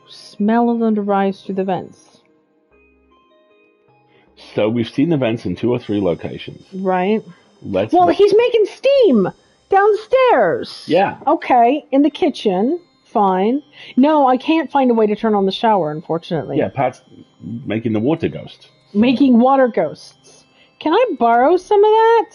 Smell of them to rise through the vents. So we've seen the vents in 2 or 3 locations. Right. He's making steam downstairs. Yeah. Okay, in the kitchen. Fine. No, I can't find a way to turn on the shower, unfortunately. Yeah, Pat's making the water ghost. Making water ghosts. Can I borrow some of that?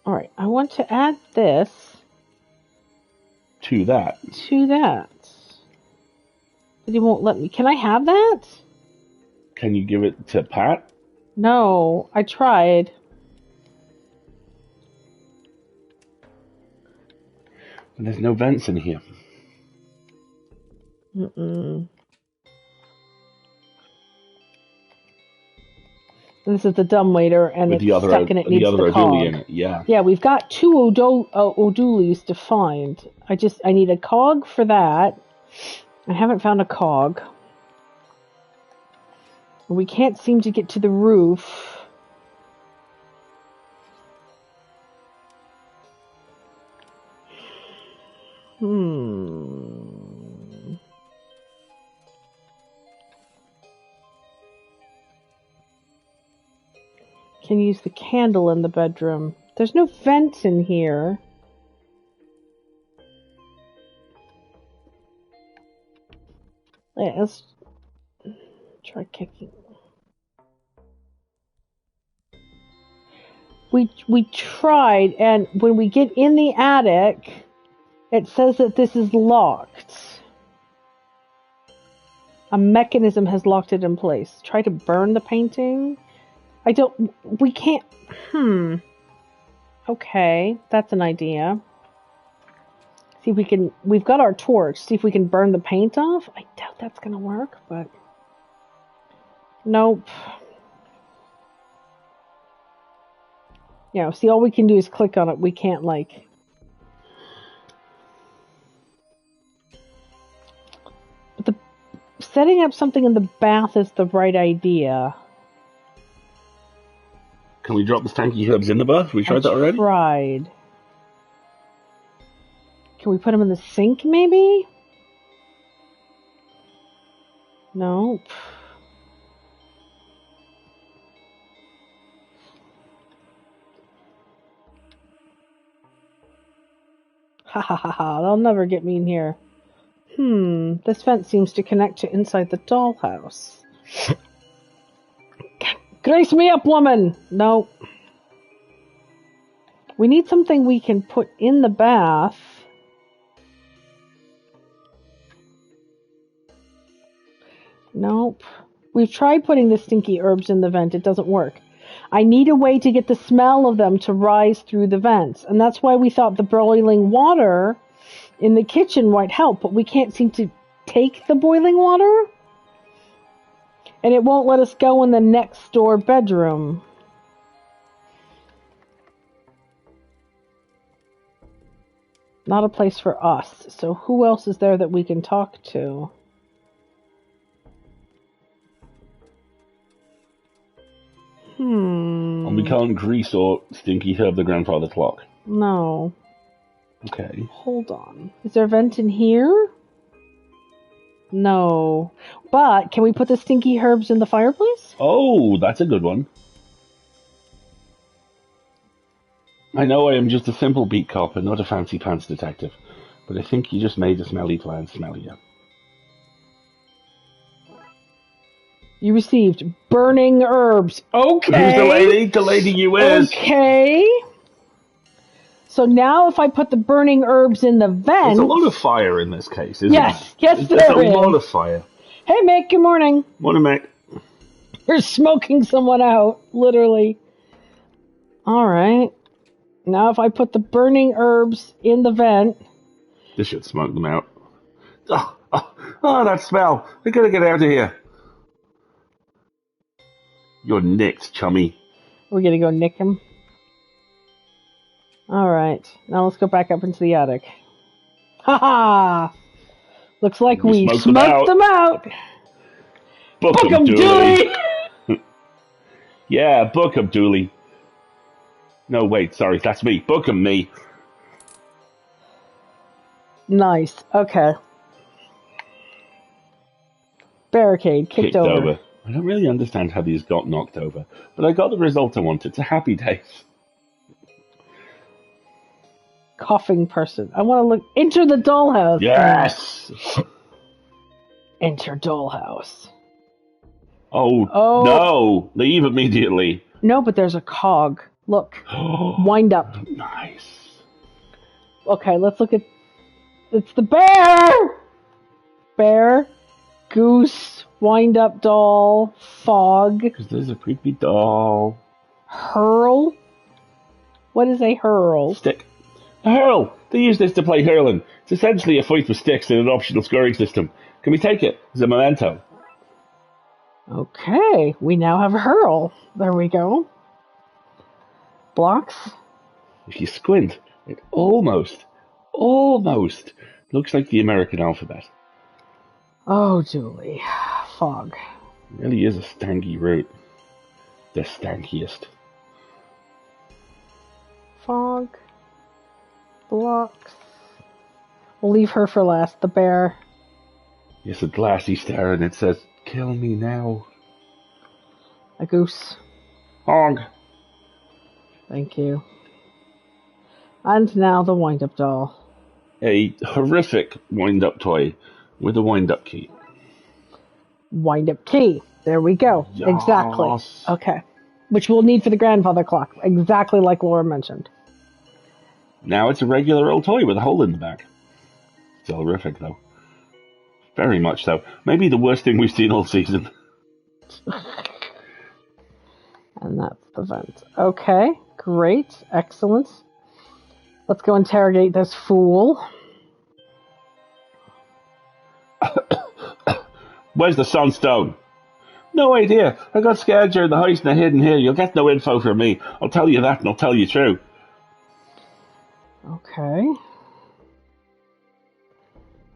Alright, I want to add this. To that. But he won't let me. Can I have that? Can you give it to Pat? No, I tried. There's no vents in here. This is the dumbwaiter, and with it's stuck and it needs the cog. In it. Yeah. Yeah, we've got 2 Odulis to find. I need a cog for that. I haven't found a cog. We can't seem to get to the roof. Can use the candle in the bedroom. There's no vents in here. Yeah, let's try kicking. We tried, and when we get in the attic, it says that this is locked. A mechanism has locked it in place. Try to burn the painting. We can't. Okay, that's an idea. See if we can. We've got our torch. See if we can burn the paint off. I doubt that's gonna work, but nope. Yeah, see, all we can do is click on it. We can't, like... But setting up something in the bath is the right idea. Can we drop the stanky herbs in the bath? We tried that already? Tried. Can we put them in the sink, maybe? Nope. Ha ha ha ha, they'll never get me in here. This vent seems to connect to inside the dollhouse. Grace me up, woman! No. We need something we can put in the bath. Nope. We've tried putting the stinky herbs in the vent. It doesn't work. I need a way to get the smell of them to rise through the vents. And that's why we thought the boiling water in the kitchen might help. But we can't seem to take the boiling water. And it won't let us go in the next door bedroom. Not a place for us. So who else is there that we can talk to? And we can't grease or stinky herb the grandfather clock. No. Okay. Hold on. Is there a vent in here? No. But can we put the stinky herbs in the fireplace? Oh, that's a good one. I know I am just a simple beat cop and not a fancy pants detective, but I think you just made the smelly plan smellier. You received burning herbs. Okay. Who's the lady? The lady you is. Okay. So now if I put the burning herbs in the vent... There's a lot of fire in this case, isn't yes, there? Yes, There's a lot of fire. Hey, Mick, good morning. Morning, Mick. You're smoking someone out, literally. All right. Now if I put the burning herbs in the vent... This should smoke them out. Oh, that smell. We gotta get out of here. You're nicked, chummy. We're gonna go nick him. Alright. Now let's go back up into the attic. Ha-ha! Looks like we smoked them out. Book 'em, Dooley. Yeah, book 'em, Dooley. No, wait, sorry, that's me. Book 'em, me. Nice. Okay. Barricade kicked over. I don't really understand how these got knocked over, but I got the result I wanted. It's a happy day. Coughing person. I want to look. Enter the dollhouse. Yes! Enter dollhouse. Oh, no! Leave immediately. No, but there's a cog. Look. Wind up. Nice. Okay, let's look at... It's the bear! Bear, goose, wind up doll, fog. Because there's a creepy doll. Hurl? What is a hurl? Stick. A hurl! They use this to play hurling. It's essentially a fight with sticks in an optional scoring system. Can we take it as a memento? Okay, we now have a hurl. There we go. Blocks. If you squint, it almost looks like the American alphabet. Oh, Julie. Fog. It really is a stanky route. The stankiest. Fog. Blocks. We'll leave her for last, the bear. Yes, a glassy stare, and it says, "Kill me now." A goose. Hog. Thank you. And now the wind-up doll. A horrific wind-up toy with a wind-up key. Wind-up key. There we go. Yes. Exactly. Okay. Which we'll need for the grandfather clock. Exactly like Laura mentioned. Now it's a regular old toy with a hole in the back. Still horrific, though. Very much so. Maybe the worst thing we've seen all season. And that's the vent. Okay. Great. Excellent. Let's go interrogate this fool. Where's the sunstone? No idea. I got scared during the heist and I hid in here. You'll get no info from me. I'll tell you that and I'll tell you true. Okay.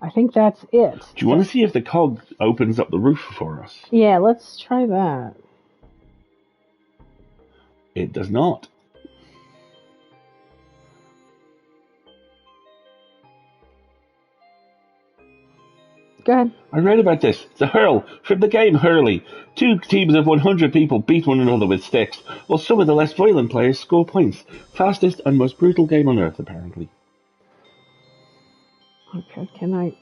I think that's it. Do you want to see if the cog opens up the roof for us? Yeah, let's try that. It does not. Go ahead. I read about this. It's a hurl from the game Hurley. 2 teams of 100 people beat one another with sticks, while some of the less violent players score points. Fastest and most brutal game on earth, apparently. Okay, can I...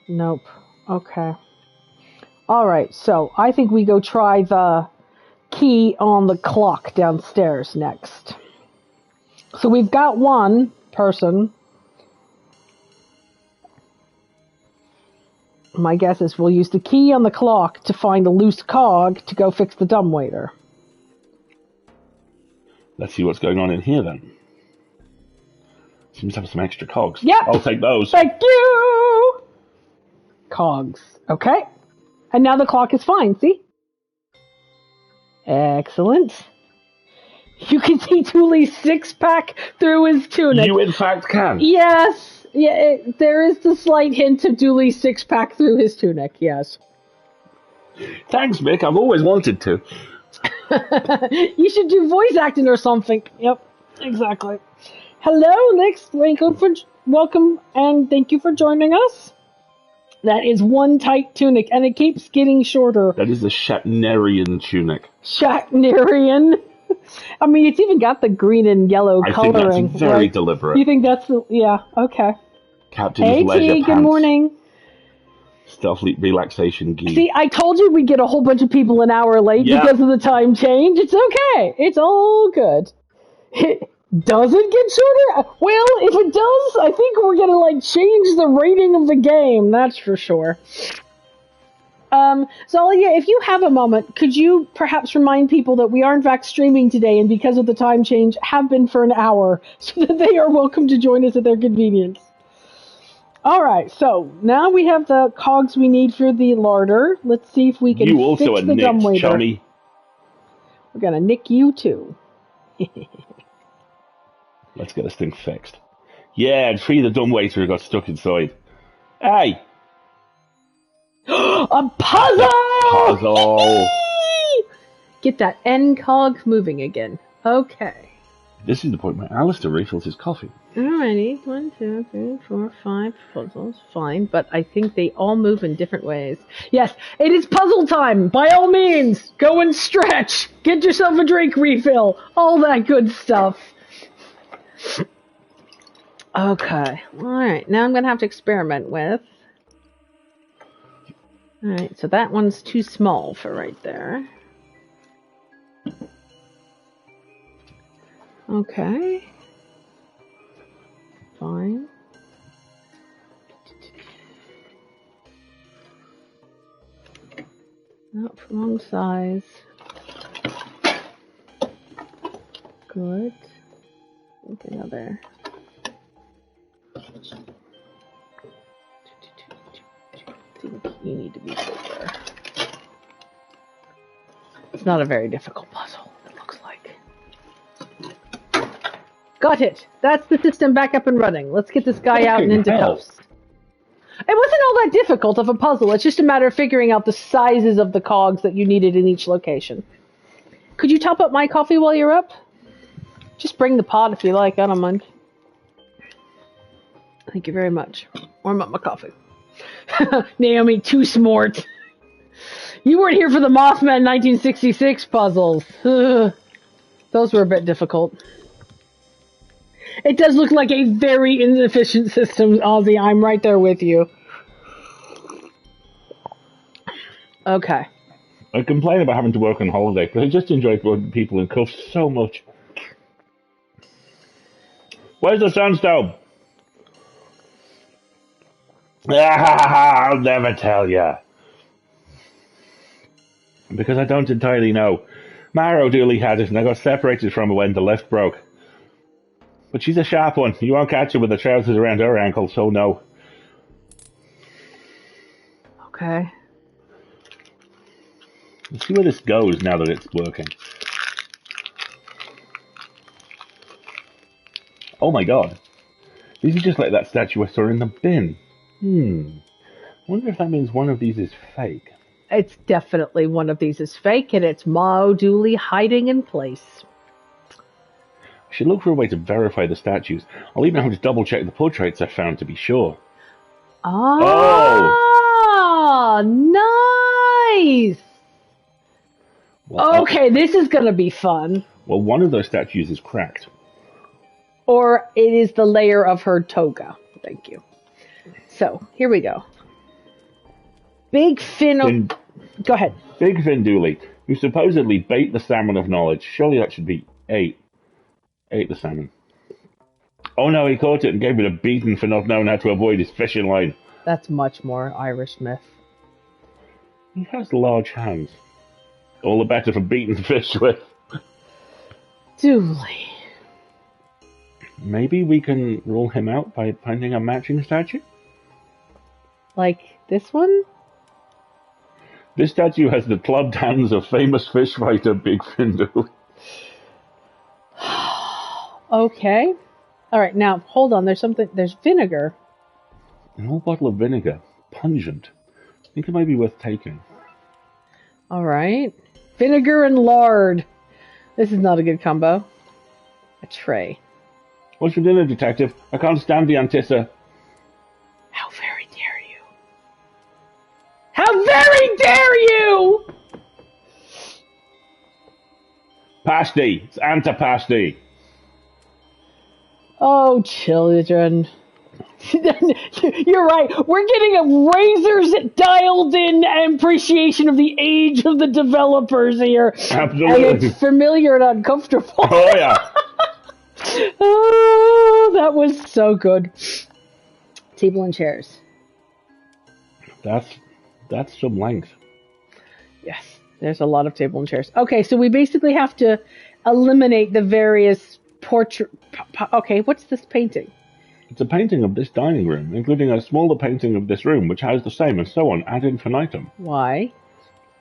Nope. Okay. Alright, so I think we go try the key on the clock downstairs next. So we've got one person. My guess is we'll use the key on the clock to find a loose cog to go fix the dumbwaiter. Let's see what's going on in here then. Seems to have some extra cogs. Yep. I'll take those. Thank you! Cogs. Okay. And now the clock is fine, see? Excellent. You can see Dooley's six-pack through his tunic. You in fact can? Yes. Yeah, there is the slight hint of Dooley's six-pack through his tunic, yes. Thanks, Mick. I've always wanted to. You should do voice acting or something. Yep, exactly. Hello, Nix. Welcome, and thank you for joining us. That is one tight tunic, and it keeps getting shorter. That is the Shatnerian tunic. Shatnerian? I mean, it's even got the green and yellow coloring. I think that's very deliberate. You think that's... Yeah, okay. Captain's leisure T, pants. good morning. Stealth relaxation gi. See, I told you we'd get a whole bunch of people an hour late because of the time change. It's okay. It's all good. Does it get shorter? Well, if it does, I think we're gonna change the rating of the game. That's for sure. Zalia, if you have a moment, could you perhaps remind people that we are in fact streaming today, and because of the time change, have been for an hour, so that they are welcome to join us at their convenience. All right, so now we have the cogs we need for the larder. Let's see if we can fix the dumbwaiter. Chummy. We're gonna nick you too. Let's get this thing fixed. Yeah, and free the dumbwaiter who got stuck inside. Hey! A puzzle! Puzzle! Get that end cog moving again. Okay. This is the point where Alistair refills his coffee. Alrighty. 1, 2, 3, 4, 5 puzzles. Fine, but I think they all move in different ways. Yes, it is puzzle time! By all means! Go and stretch! Get yourself a drink refill! All that good stuff. Okay. Alright, now I'm going to have to experiment with... Alright, so that one's too small for right there. Okay. Fine. Not wrong size. Good. Okay, another. I think you need to be bigger. It's not a very difficult puzzle, it looks like. Got it! That's the system back up and running. Let's get this guy out and into cuffs. It wasn't all that difficult of a puzzle. It's just a matter of figuring out the sizes of the cogs that you needed in each location. Could you top up my coffee while you're up? Just bring the pot if you like. I don't mind. Thank you very much. Warm up my coffee. Naomi, too smart. You weren't here for the Mothman 1966 puzzles. Those were a bit difficult. It does look like a very inefficient system, Ozzy. I'm right there with you. Okay. I complain about having to work on holiday, but I just enjoy putting people in cuffs so much. Where's the sunstone? I'll never tell ya. Because I don't entirely know. Mara O'Dooley had it, and I got separated from her when the lift broke. But she's a sharp one. You won't catch her with the trousers around her ankle, so no. Okay. Let's see where this goes now that it's working. Oh my god. These are just like that statue I saw in the bin. I wonder if that means one of these is fake. It's definitely one of these is fake, and it's Ma O'Dooley hiding in place. I should look for a way to verify the statues. I'll even have to double check the portraits I found to be sure. Oh! Nice! Well, okay, this is gonna be fun. Well, one of those statues is cracked. Or it is the layer of her toga. Thank you. So, here we go. Big fin... Go ahead. Big Fin Dooley, who supposedly bait the salmon of knowledge. Surely that should be ate. Ate the salmon. Oh no, he caught it and gave it a beating for not knowing how to avoid his fishing line. That's much more Irish myth. He has large hands. All the better for beating the fish with. Dooley. Maybe we can rule him out by finding a matching statue? Like this one? This statue has the clubbed hands of famous fish fighter Big Fin Dooley. Okay. All right, now, hold on. There's vinegar. An old bottle of vinegar. Pungent. I think it might be worth taking. All right. Vinegar and lard. This is not a good combo. A tray. What's for dinner, detective? I can't stand the antissa. How very dare you? How very dare you! Pasty. It's antipasty. Oh, children. You're right. We're getting a razors dialed in appreciation of the age of the developers here. Absolutely. And it's familiar and uncomfortable. Oh, yeah. Oh, that was so good. Table and chairs. That's some length. Yes, there's a lot of table and chairs. Okay, so we basically have to eliminate the various portrait. Okay, what's this painting? It's a painting of this dining room, including a smaller painting of this room, which has the same, and so on, ad infinitum. Why?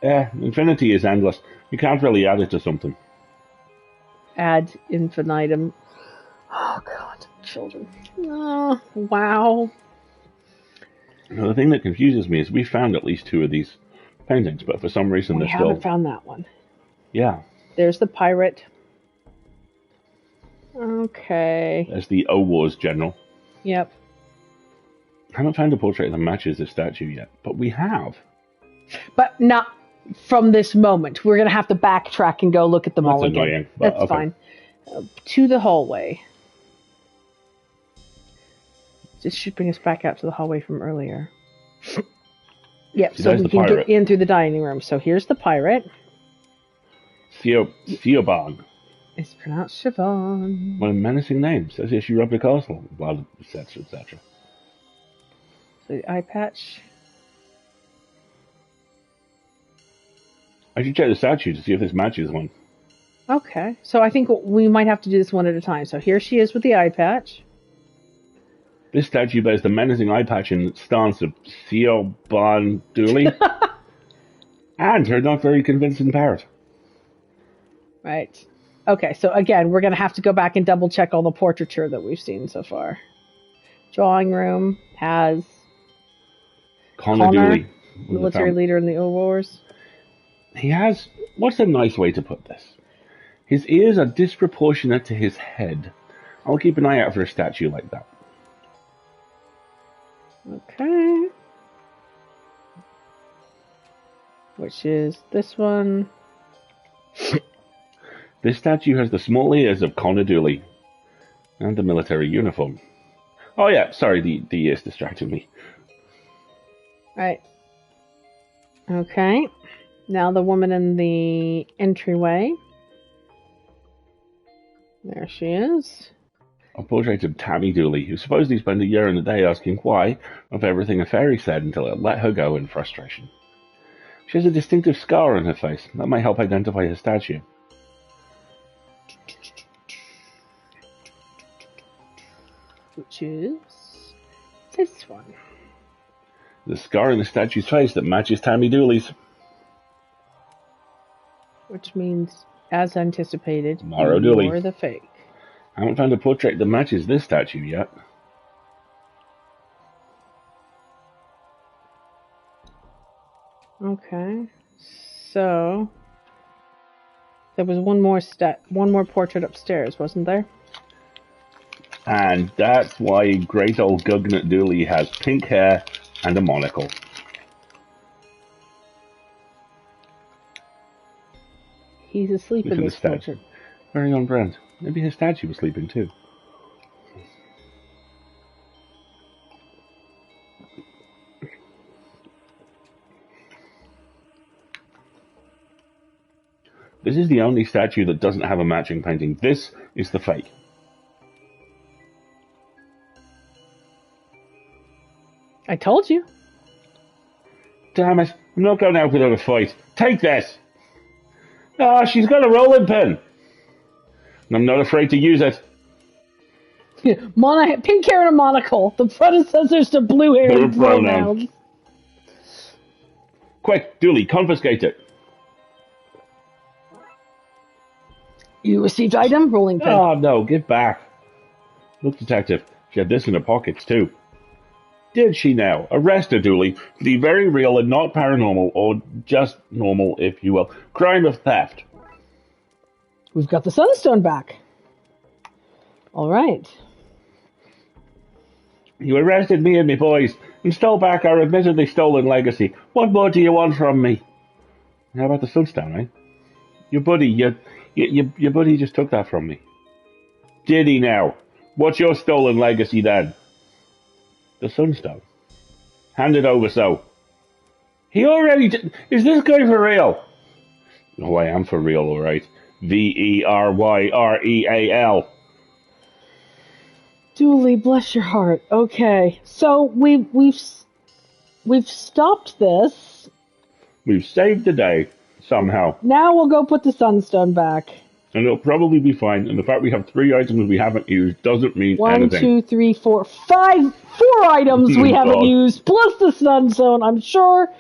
Infinity is endless. You can't really add it to something. Ad infinitum. Oh, God, children. Oh, wow. Now, the thing that confuses me is we found at least 2 of these paintings, but for some reason We haven't found that one. Yeah. There's the pirate. Okay. There's the O-Wars general. Yep. I haven't found a portrait that matches this statue yet, but we have. But not from this moment. We're going to have to backtrack and go look at them all again. That's annoying. But, That's fine. To the hallway. This should bring us back out to the hallway from earlier. Yep, so we can get in through the dining room. So here's the pirate. Theobald. It's pronounced Siobhan. What a menacing name. Says here she robbed a castle. Blah, etc., etc. So the eye patch. I should check the statue to see if this matches one. Okay, so I think we might have to do this one at a time. So here she is with the eye patch. This statue bears the menacing eye patch and stance of Theobald Dooley. And her not very convincing parrot. Right. Okay, so again, we're going to have to go back and double check all the portraiture that we've seen so far. Drawing room has Connor Dooley, military leader in the Old Wars. He has, what's a nice way to put this? His ears are disproportionate to his head. I'll keep an eye out for a statue like that. Okay. Which is this one. This statue has the small ears of Connor Dooley and the military uniform. Oh yeah, sorry, the ears distracted me. Right. Okay. Now the woman in the entryway. There she is. A portrait of Tammy Dooley, who supposedly spent a year and a day asking why of everything a fairy said until it let her go in frustration. She has a distinctive scar on her face. That might help identify her statue. Which is this one. The scar in the statue's face that matches Tammy Dooley's. Which means, as anticipated, Morrow Dooley. You're the fake. I haven't found a portrait that matches this statue yet. Okay, so there was one more portrait upstairs, wasn't there? And that's why great old Gugnet Dooley has pink hair and a monocle. He's asleep in this portrait. Very on brand. Maybe his statue was sleeping too. This is the only statue that doesn't have a matching painting. This is the fake. I told you. Damn it. I'm not going out without a fight. Take this! Ah, she's got a rolling pin. And I'm not afraid to use it. Pink hair and a monocle. The predecessors to blue hair and pronouns. Quick, Dooley, confiscate it. You received item, rolling pin. Oh, no, give back. Look, Detective, she had this in her pockets, too. Did she now? Arrest her, Dooley, for the very real and not paranormal, or just normal, if you will, crime of theft. We've got the Sunstone back. All right. You arrested me and my boys, and stole back our admittedly stolen legacy. What more do you want from me? How about the Sunstone, eh? Your buddy, your buddy just took that from me. Did he now? What's your stolen legacy then? The Sunstone. Hand it over so. He already did. Is this guy for real? Oh, I am for real, alright. Veryreal. Dooley, bless your heart. Okay, so we've stopped this. We've saved the day, somehow. Now we'll go put the Sunstone back. And it'll probably be fine. And the fact we have 3 items we haven't used doesn't mean anything. 1, 2, 3, 4, 5, 4 items we haven't used, plus the Sunstone. I'm sure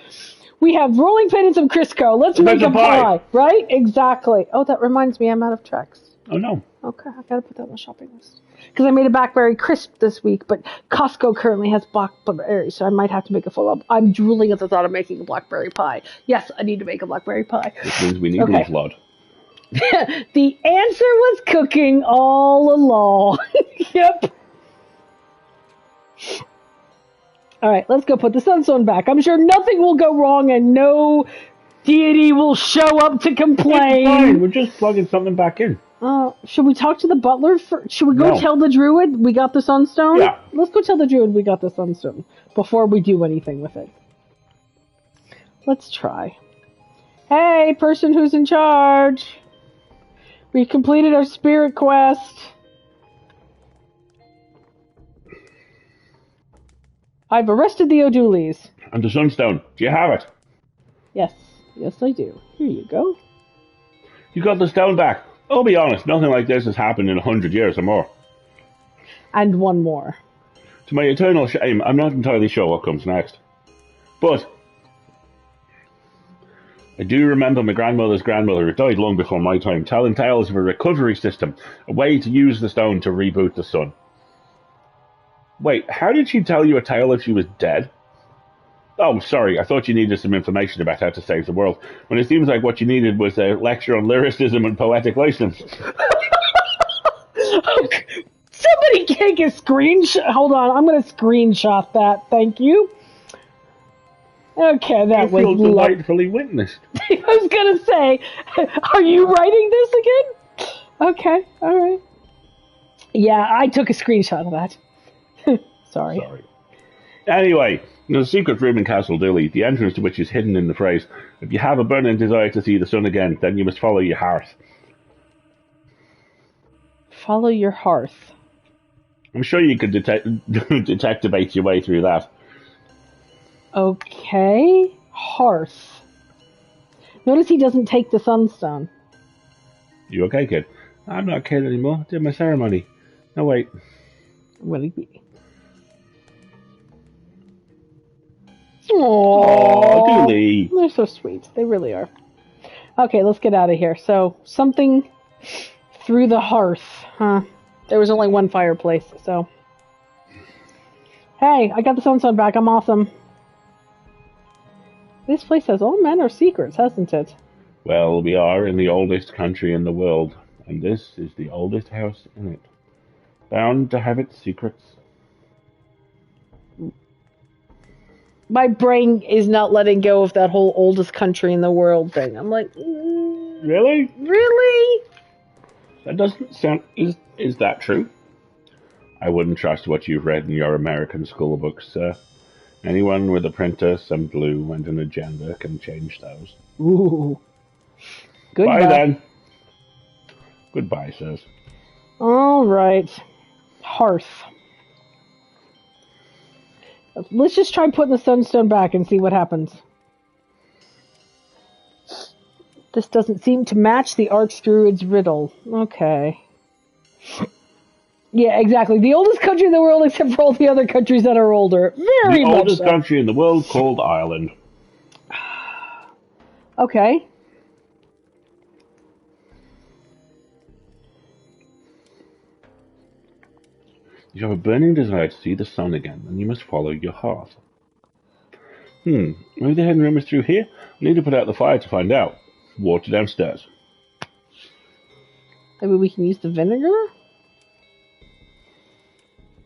we have rolling pin and some Crisco. Let's make a pie, right? Exactly. Oh, that reminds me, I'm out of Trex. Oh, no. Okay, I gotta put that on the shopping list. Because I made a blackberry crisp this week, but Costco currently has blackberries, so I might have to make a full-up. I'm drooling at the thought of making a blackberry pie. Yes, I need to make a blackberry pie. Which means we need leaf blood. The answer was cooking all along. Yep. All right, let's go put the Sunstone back. I'm sure nothing will go wrong and no deity will show up to complain. It's fine. We're just plugging something back in. Should we talk to the butler? Should we go tell the druid we got the Sunstone? Yeah. Let's go tell the druid we got the Sunstone before we do anything with it. Let's try. Hey, person who's in charge. We completed our spirit quest. I've arrested the O'Dooleys. And the Sunstone. Do you have it? Yes. Yes, I do. Here you go. You got the stone back. I'll be honest, nothing like this has happened in 100 years or more. And one more. To my eternal shame, I'm not entirely sure what comes next. But I do remember my grandmother's grandmother, who died long before my time, telling tales of a recovery system, a way to use the stone to reboot the sun. Wait, how did she tell you a tale if she was dead? Oh, sorry, I thought you needed some information about how to save the world, when it seems like what you needed was a lecture on lyricism and poetic license. Somebody take a screenshot. Hold on, I'm going to screenshot that. Thank you. Okay, that was delightfully witnessed. I was going to say, are you writing this again? Okay, all right. Yeah, I took a screenshot of that. Sorry. Anyway, there's a secret room in Castle Dooley, the entrance to which is hidden in the phrase, "If you have a burning desire to see the sun again, then you must follow your hearth." Follow your hearth. I'm sure you could detectivate your way through that. Okay. Hearth. Notice he doesn't take the Sunstone. You okay, kid? I'm not a kid anymore. I did my ceremony. No, wait. What did he be? Aww, Dooley. They're so sweet. They really are. Okay, let's get out of here. So, something through the hearth, huh? There was only one fireplace, so. Hey, I got the Sunstone back. I'm awesome. This place has all manner of secrets, hasn't it? Well, we are in the oldest country in the world, and this is the oldest house in it. Bound to have its secrets. My brain is not letting go of that whole oldest country in the world thing. I'm like, Really? Really? That doesn't sound... Is that true? I wouldn't trust what you've read in your American school books, sir. Anyone with a printer, some glue, and an agenda can change those. Ooh. Goodbye. Bye then. Goodbye, sirs. All right. Hearth. Let's just try putting the sunstone back and see what happens. This doesn't seem to match the Archdruid's riddle. Okay. Yeah, exactly. The oldest country in the world except for all the other countries that are older. Very much The oldest so. country in the world called Ireland. Okay. You have a burning desire to see the sun again, and you must follow your heart. Maybe the hidden room is through here? I need to put out the fire to find out. Water downstairs. Maybe we can use the vinegar?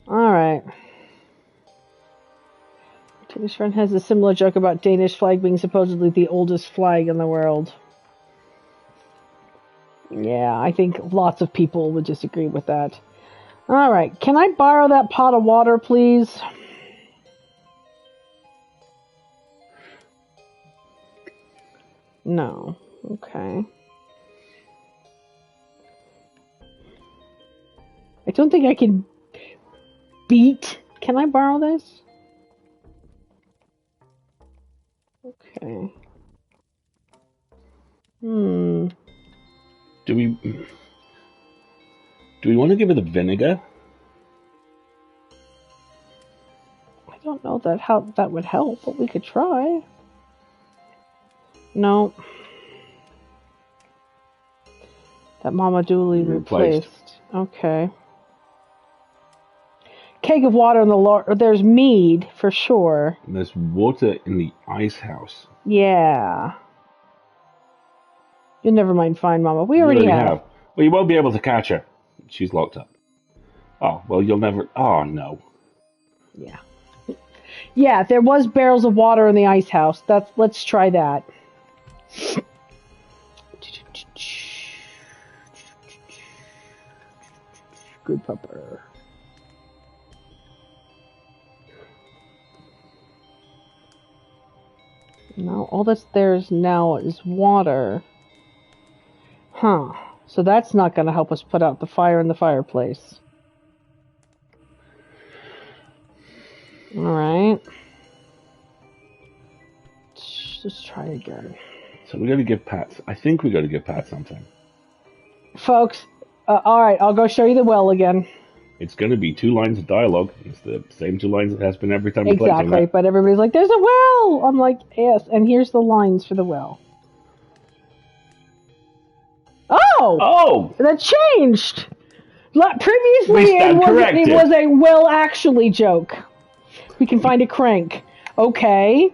Alright. Danish friend has a similar joke about Danish flag being supposedly the oldest flag in the world. Yeah, I think lots of people would disagree with that. Alright, can I borrow that pot of water, please? No. Okay. I don't think I can beat. Can I borrow this? Okay. Do we want to give it the vinegar? I don't know how that would help, but we could try. No. That Mama Dooley replaced. Okay. Keg of water in the larder. There's mead for sure. And there's water in the ice house. Yeah. You never mind, fine, Mama. We already have. Well, you won't be able to catch her. She's locked up. Oh, well, you'll never... Oh, no. Yeah. Yeah, there was barrels of water in the ice house. Let's try that. Good pupper. No, all that's there now is water. Huh. So that's not going to help us put out the fire in the fireplace. Alright. Let's try again. So we got to give Pat... I think we got to give Pat something. Folks, alright, I'll go show you the well again. It's going to be 2 lines of dialogue. It's the same 2 lines it has been every time we play. Exactly, but everybody's like, there's a well! I'm like, yes, and here's the lines for the well. Oh! That changed! Previously, it was a well actually joke. We can find a crank. Okay.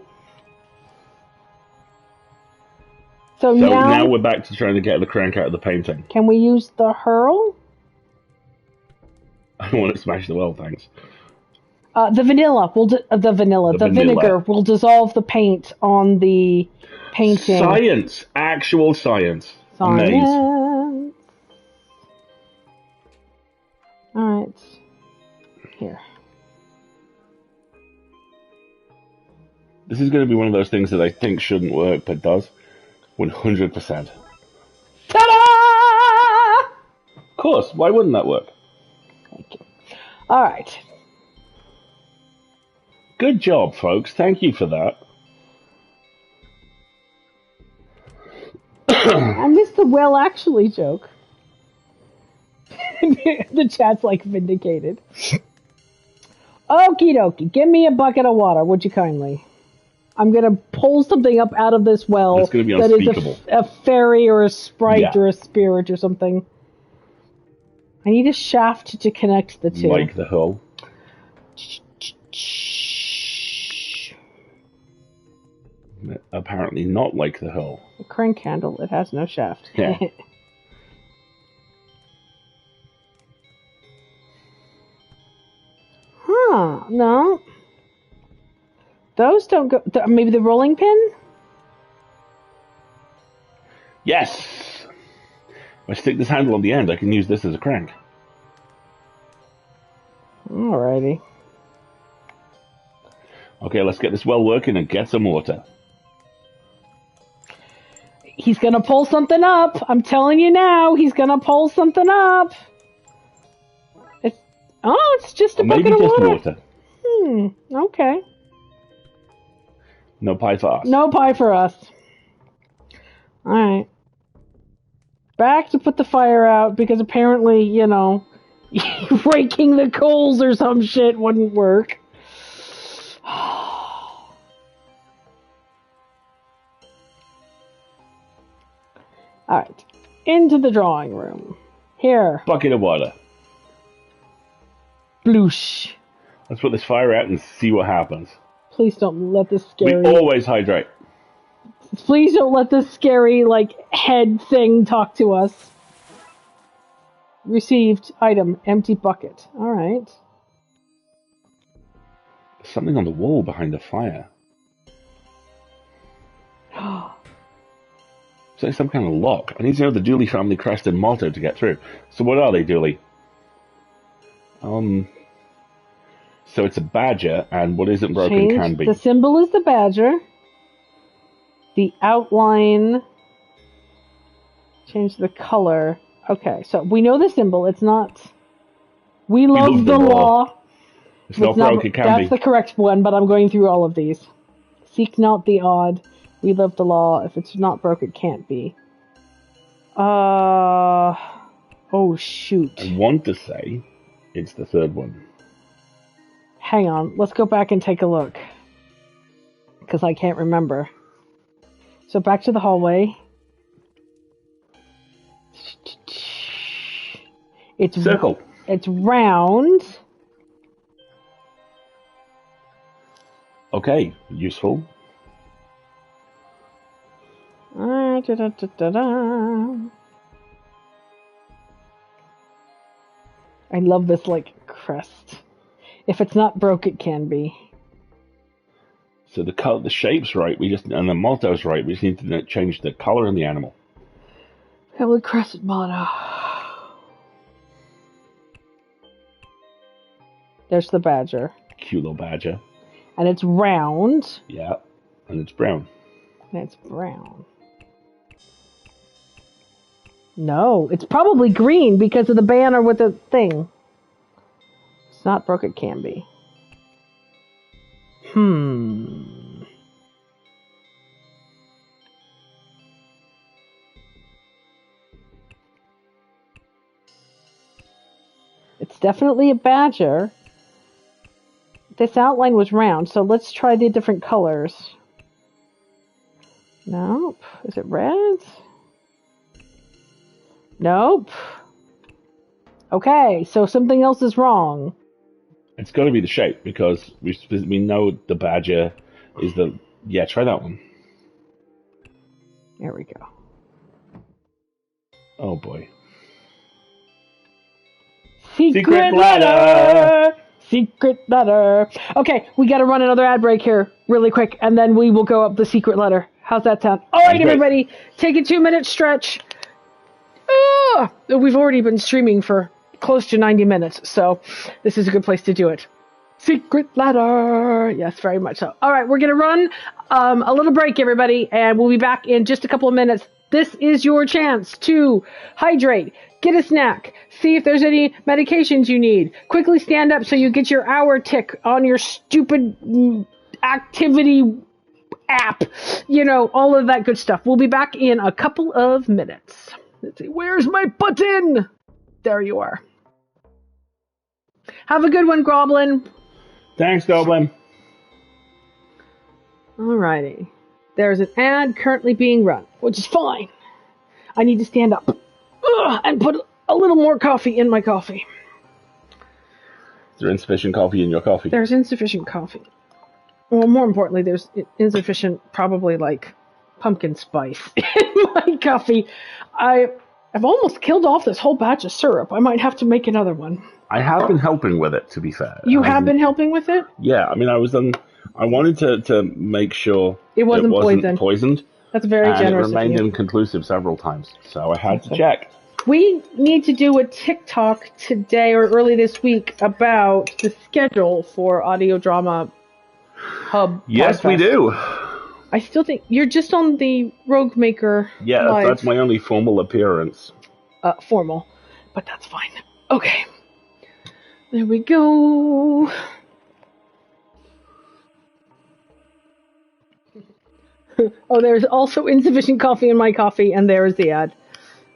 So now we're back to trying to get the crank out of the painting. Can we use the hurl? I don't want to smash the well, thanks. The vinegar will dissolve the paint on the painting. Science! Actual science. Science. Alright. Here. This is going to be one of those things that I think shouldn't work, but does. 100%. Ta-da! Of course, why wouldn't that work? Thank you. Alright. Good job, folks. Thank you for that. I missed the well actually joke. The chat's like vindicated. Okie dokie. Give me a bucket of water, would you kindly? I'm going to pull something up out of this well That's going to be unspeakable. That is a fairy or a sprite or a spirit or something. I need a shaft to connect the two. Like the hull. Apparently not like the hull. A crank handle, it has no shaft. Yeah. Huh, no. Those don't go... Maybe the rolling pin? Yes! If I stick this handle on the end, I can use this as a crank. Alrighty. Okay, let's get this well working and get some water. He's going to pull something up. I'm telling you now, he's going to pull something up. It's just a bucket of water. Maybe just water. Okay. No pie for us. No pie for us. All right. Back to put the fire out because apparently, raking the coals or some shit wouldn't work. All right. Into the drawing room. Here. Bucket of water. Bloosh. Let's put this fire out and see what happens. Please don't let this scary... We always hydrate. Please don't let this scary, head thing talk to us. Received item, empty bucket. All right. There's something on the wall behind the fire. It's like some kind of lock. I need to know the Dooley family crest and motto to get through. So what are they, Dooley? So it's a badger, and what isn't broken can be. The symbol is the badger. The outline. Change the color. Okay, so we know the symbol. It's not. We love the law. It's not broken can be. That's the correct one, but I'm going through all of these. Seek not the odd. We love the law. If it's not broke, it can't be. Oh, shoot. I want to say it's the third one. Hang on. Let's go back and take a look. Because I can't remember. So back to the hallway. It's circle. It's round. Okay, useful. I love this crest. If it's not broke, it can be. So the shape's right. And the motto's right. We just need to change the color and the animal. Family crescent motto. There's the badger. Cute little badger. And it's round. Yeah, and it's brown. And it's brown. No, it's probably green because of the banner with the thing. It's not broke, it can be. It's definitely a badger. This outline was round, so let's try the different colors. Nope. Is it red? Nope. Okay, so something else is wrong. It's got to be the shape, because we know the badger is the... Yeah, try that one. There we go. Oh, boy. Secret letter! Secret letter. Okay, we got to run another ad break here really quick, and then we will go up the secret letter. How's that sound? All right, everybody, take a 2-minute stretch. We've already been streaming for close to 90 minutes, so this is a good place to do it. Secret letter. Yes, very much so. All right, we're going to run a little break, everybody, and we'll be back in just a couple of minutes. This is your chance to hydrate, get a snack, see if there's any medications you need. Quickly stand up so you get your hour tick on your stupid activity app. All of that good stuff. We'll be back in a couple of minutes. Let's see, where's my button? There you are. Have a good one, Goblin. Thanks, Goblin. Alrighty. There's an ad currently being run, which is fine. I need to stand up and put a little more coffee in my coffee. Is there insufficient coffee in your coffee? There's insufficient coffee. Well, more importantly, there's insufficient, probably pumpkin spice in my coffee. I've almost killed off this whole batch of syrup. I might have to make another one. I have been helping with it, to be fair. You have been helping with it? Yeah, I mean, I wanted to make sure it wasn't poisoned. That's very generous. It remained inconclusive several times, so I had to check. We need to do a TikTok today or early this week about the schedule for Audio Drama Hub. Yes, we do. I still think you're just on the Rogue Maker. Yeah, that's my only formal appearance. Formal, but that's fine. Okay. There we go. Oh, there's also insufficient coffee in my coffee, and there's the ad.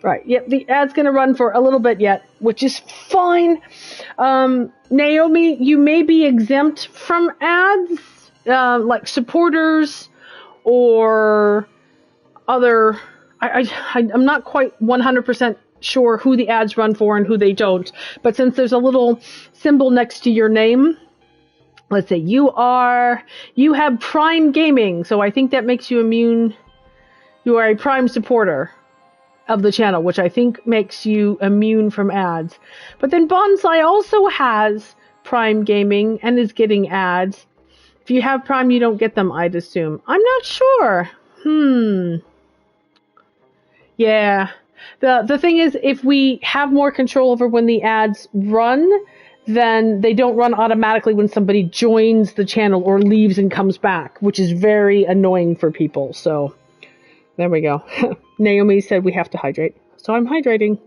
Right, yep, the ad's going to run for a little bit yet, which is fine. Naomi, you may be exempt from ads, like supporters or other... I'm not quite 100% sure who the ads run for and who they don't, but since there's a little symbol next to your name... Let's say you have Prime Gaming, so I think that makes you immune. You are a Prime supporter of the channel, which I think makes you immune from ads. But then Bonsai also has Prime Gaming and is getting ads. If you have Prime, you don't get them, I'd assume. I'm not sure. Yeah. The thing is, if we have more control over when the ads run, then they don't run automatically when somebody joins the channel or leaves and comes back, which is very annoying for people. So there we go. Naomi said we have to hydrate. So I'm hydrating.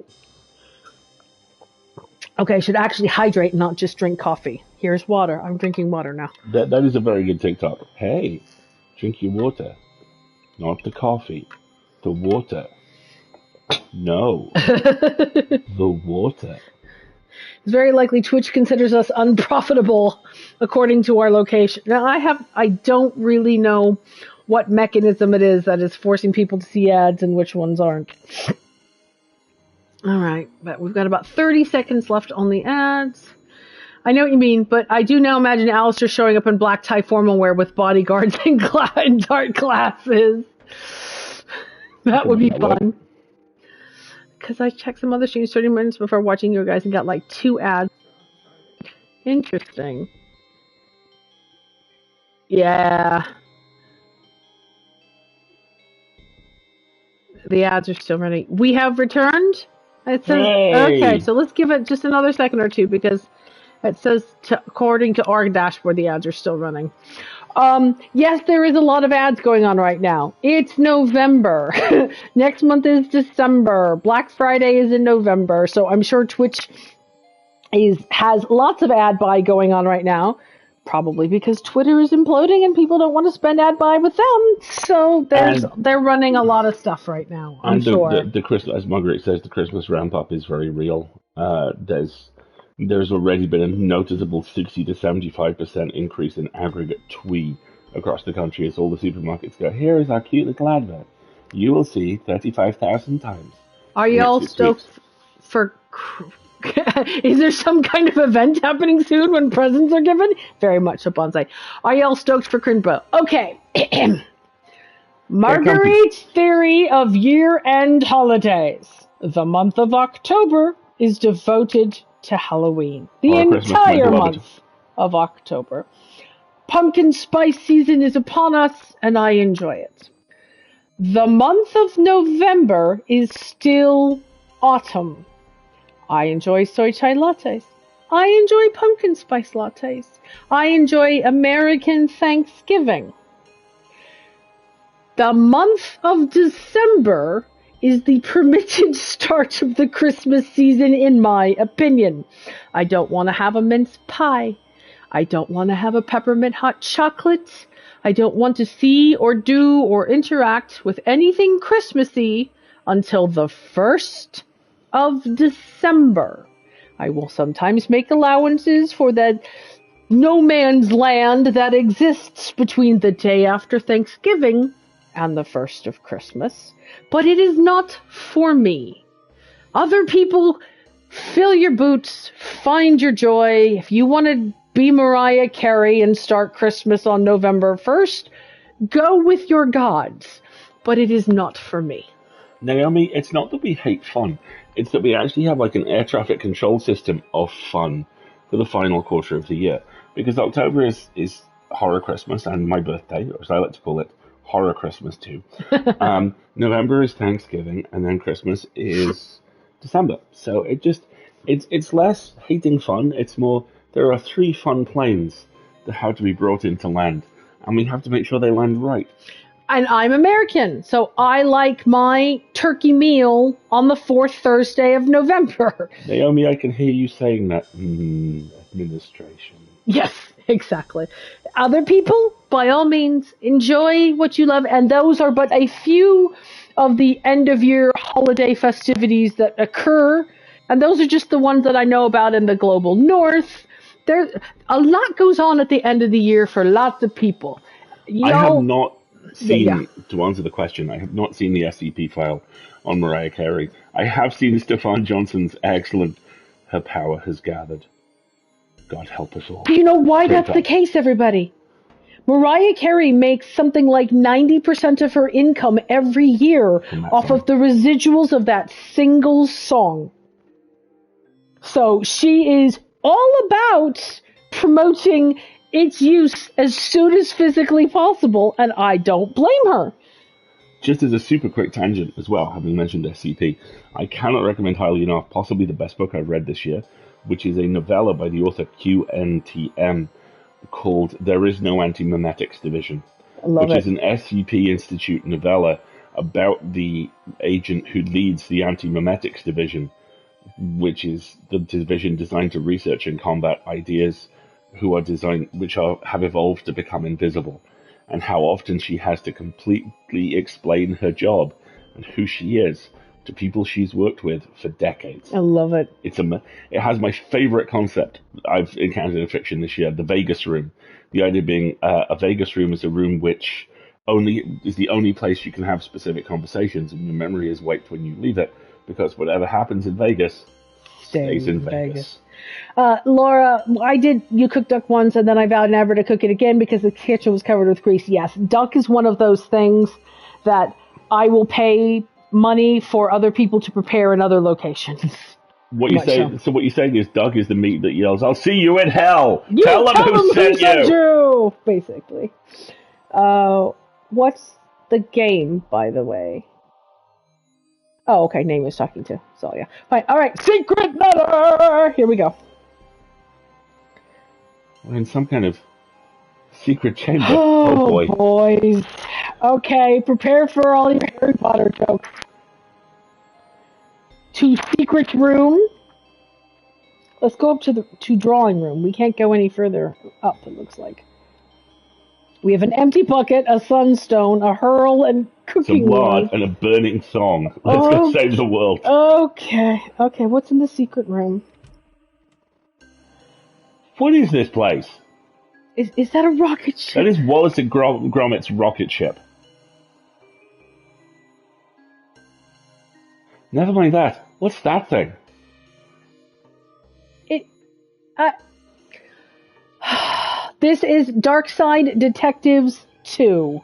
Okay, I should actually hydrate, not just drink coffee. Here's water. I'm drinking water now. That is a very good TikTok. Hey, drink your water. Not the coffee. The water. No. The water. It's very likely Twitch considers us unprofitable according to our location. Now, I don't really know what mechanism it is that is forcing people to see ads and which ones aren't. All right, but we've got about 30 seconds left on the ads. I know what you mean, but I do now imagine Alistair showing up in black tie formal wear with bodyguards and dark glasses. That would be fun. Because I checked some other streams 30 minutes before watching you guys and got like 2 ads. Interesting. Yeah. The ads are still running. We have returned? It says, okay, so let's give it just another second or two because it says, according to our dashboard, the ads are still running. Yes, there is a lot of ads going on right now. It's November. Next month is December. Black Friday is in November. So I'm sure Twitch has lots of ad buy going on right now. Probably because Twitter is imploding and people don't want to spend ad buy with them. So they're running a lot of stuff right now, I'm sure. The Christmas, as Margaret says, the Christmas ramp up is very real. There's already been a noticeable 60 to 75% increase in aggregate twee across the country as all the supermarkets go, here is our cute little advert. You will see 35,000 times. Are you all stoked for... Is there some kind of event happening soon when presents are given? Very much so, Bonsai. Are you all stoked for Crinbo? Okay. Marguerite's theory of year-end holidays. The month of October is devoted to Halloween. The entire month of October. Pumpkin spice season is upon us, and I enjoy it. The month of November is still autumn. I enjoy soy chai lattes. I enjoy pumpkin spice lattes. I enjoy American Thanksgiving. The month of December is the permitted start of the Christmas season, in my opinion. I don't want to have a mince pie. I don't want to have a peppermint hot chocolate. I don't want to see or do or interact with anything Christmassy until the 1st of December. I will sometimes make allowances for that no man's land that exists between the day after Thanksgiving and the 1st of Christmas, but it is not for me. Other people, fill your boots, find your joy. If you want to be Mariah Carey and start Christmas on November 1st, go with your gods, but it is not for me. Naomi, it's not that we hate fun. It's that we actually have like an air traffic control system of fun for the final quarter of the year. Because October is horror Christmas and my birthday, or as I like to call it, horror Christmas too. November is Thanksgiving, and then Christmas is December. So it's less hating fun. It's more, there are 3 fun planes that have to be brought into land, and we have to make sure they land right. And I'm American, so I like my turkey meal on the fourth Thursday of November. Naomi, I can hear you saying that. Administration. Yes, exactly. Other people, by all means, enjoy what you love, and those are but a few of the end-of-year holiday festivities that occur, and those are just the ones that I know about in the global north. There, a lot goes on at the end of the year for lots of people. I have not seen, to answer the question, I have not seen the SCP file on Mariah Carey. I have seen Stefan Johnson's excellent Her Power Has Gathered. God help us all. You know why that's the case, everybody? Mariah Carey makes something like 90% of her income every year off of the residuals of that single song. So she is all about promoting its use as soon as physically possible, and I don't blame her. Just as a super quick tangent as well, having mentioned SCP, I cannot recommend highly enough possibly the best book I've read this year, which is a novella by the author QNTM called There Is No Anti-Memetics Division, which is an SCP Institute novella about the agent who leads the Anti-Memetics Division, which is the division designed to research and combat ideas which have evolved to become invisible, and how often she has to completely explain her job and who she is to people she's worked with for decades. I love it. It has my favorite concept I've encountered in fiction this year, the Vegas room. The idea being a Vegas room is a room which is the only place you can have specific conversations, and your memory is wiped when you leave it, because whatever happens in Vegas stays in Vegas. Laura, you cooked duck once, and then I vowed never to cook it again because the kitchen was covered with grease. Yes, duck is one of those things that I will pay money for other people to prepare in other locations. What you're saying is duck is the meat that yells, "I'll see you in hell! Tell them who sent you!" Basically. What's the game, by the way? Oh, okay, name is talking to. So, yeah. Fine. All right, secret letter! Here we go. We're in some kind of secret chamber. Oh, boy. Boys. Okay, prepare for all your Harry Potter jokes. To secret room. Let's go up to drawing room. We can't go any further up, it looks like. We have an empty bucket, a sunstone, a hurl, and cooking rod, and a burning song. Let's go save the world. Okay, what's in the secret room? What is this place? Is that a rocket ship? That is Wallace and Gromit's rocket ship. Never mind that. What's that thing? This is Darkside Detectives 2.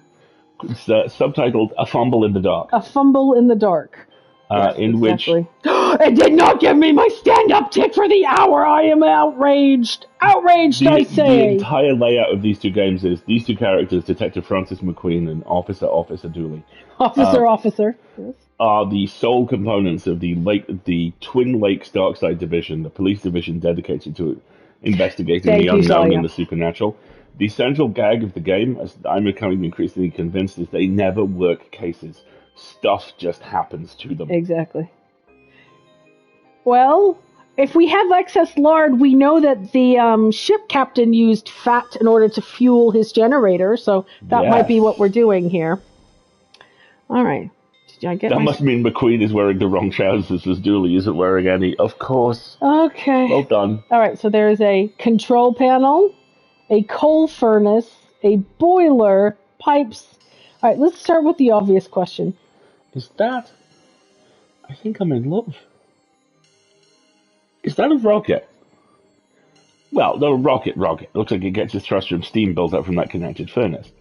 It's subtitled A Fumble in the Dark. A Fumble in the Dark. Yes, exactly. It did not give me my stand-up tick for the hour! I am outraged! Outraged, I say! The entire layout of these two games is these two characters, Detective Francis McQueen and Officer Dooley. Officer. Yes. Are the sole components of the Twin Lakes Darkside Division, the police division dedicated to investigating the unknown and the supernatural. The central gag of the game, as I'm becoming increasingly convinced, is they never work cases. Stuff just happens to them. Exactly. Well, if we have excess lard, we know that the ship captain used fat in order to fuel his generator, so that might be what we're doing here. All right. That must mean McQueen is wearing the wrong trousers as Dooley isn't wearing any. Of course. Okay. Well done. All right, so there's a control panel, a coal furnace, a boiler, pipes. All right, let's start with the obvious question. Is that... I think I'm in love. Is that a rocket? Well, not a rocket. Looks like it gets its thrust from steam built up from that connected furnace.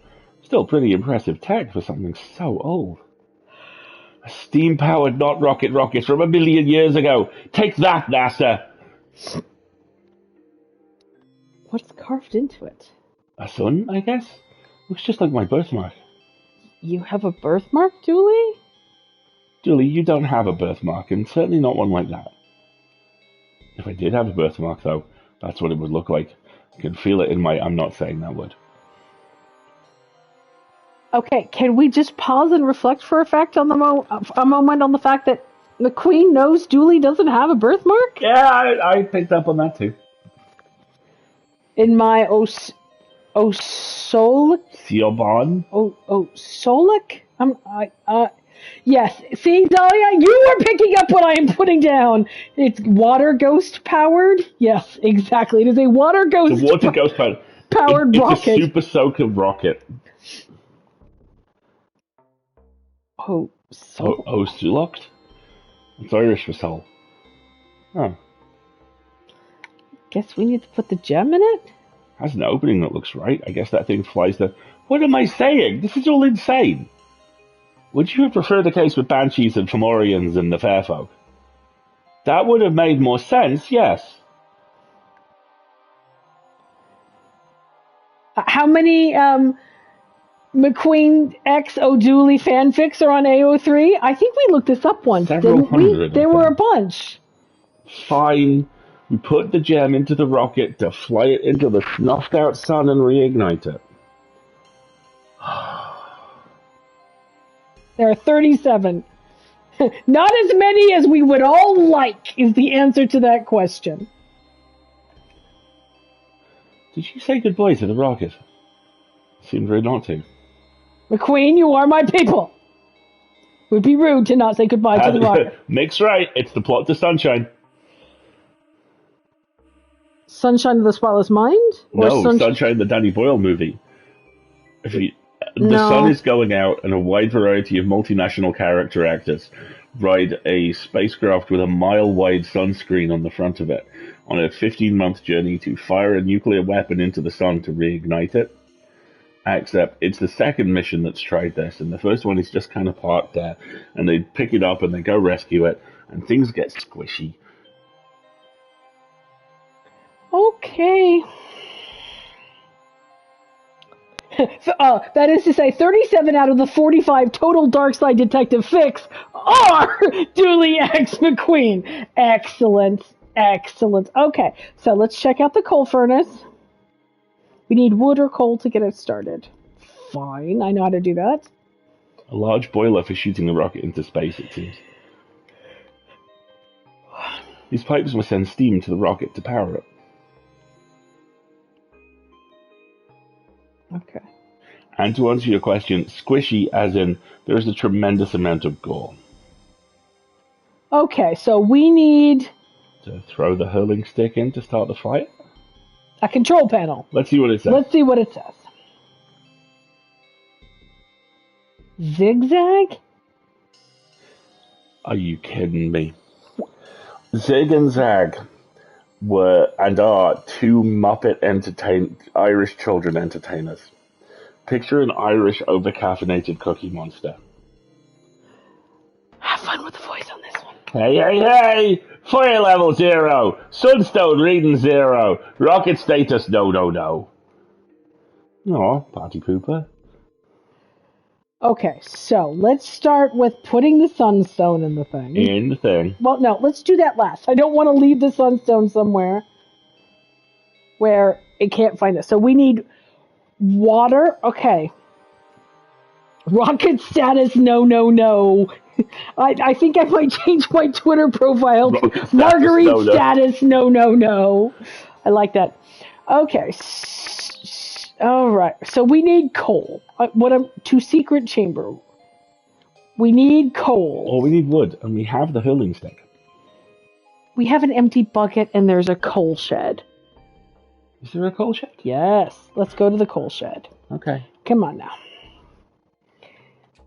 Still pretty impressive tech for something so old. A steam-powered not rockets from 1 million years ago. Take that, NASA! What's carved into it? A sun, I guess? Looks just like my birthmark. You have a birthmark, Dooley? Dooley, you don't have a birthmark, and certainly not one like that. If I did have a birthmark, though, that's what it would look like. I can feel it in my... I'm not saying that word. Okay, can we just pause and reflect for a moment on the fact that the Queen knows Dooley doesn't have a birthmark? Yeah, I picked up on that too. In my Solic? Siobhan? Solic? Yes. See, Dahlia, you are picking up what I am putting down. It's water ghost powered? Yes, exactly. It is a water ghost The water ghost powered rocket. It's a super soaker rocket. Sulok? It's Irish for soul. Oh. Guess we need to put the gem in it? Has an opening that looks right. I guess that thing flies the... What am I saying? This is all insane. Would you have preferred the case with Banshees and Fomorians and the Fairfolk? That would have made more sense, yes. How many McQueen X O'Dooley fanfics are on AO3? I think we looked this up once, Several didn't we? hundred, There were a bunch. Fine. We put the gem into the rocket to fly it into the snuffed out sun and reignite it. There are 37. Not as many as we would all like is the answer to that question. Did you say goodbye to the rocket? Seemed rude not to. McQueen, you are my people. It would be rude to not say goodbye to the rocket. Nick's right. It's the plot to Sunshine. Sunshine of the Spotless Mind? Or no, Sunshine, the Danny Boyle movie. The sun is going out, and a wide variety of multinational character actors ride a spacecraft with a mile-wide sunscreen on the front of it on a 15-month journey to fire a nuclear weapon into the sun to reignite it. Except it's the second mission that's tried this, and the first one is just kind of parked there, and they pick it up and they go rescue it, and things get squishy. Okay. That is to say, 37 out of the 45 total Darkside Detective fics are Dooley X McQueen. Excellent. Excellent. Okay, so let's check out the coal furnace. We need wood or coal to get it started. Fine, I know how to do that. A large boiler for shooting the rocket into space, it seems. These pipes will send steam to the rocket to power it. Okay. And to answer your question, squishy as in there is a tremendous amount of gore. Okay, so we need... to throw the hurling stick in to start the fight? A control panel. Let's see what it says. Let's see what it says. Zigzag? Are you kidding me? Zig and Zag were and are two Muppet Irish children entertainers. Picture an Irish over-caffeinated cookie monster. Have fun with the voice on this one. Hey, hey, hey! Fire level 0! Sunstone reading 0! Rocket status no. Aw, party pooper. Okay, so let's start with putting the sunstone in the thing. In the thing. Well, no, let's do that last. I don't want to leave the sunstone somewhere where it can't find us. So we need water. Okay. Rocket status no. I think I might change my Twitter profile to Marguerite status no. I like that. Okay. All right. So we need coal. To secret chamber. We need coal. Oh, we need wood, and we have the hurling stick. We have an empty bucket, and there's a coal shed. Is there a coal shed? Yes. Let's go to the coal shed. Okay. Come on now.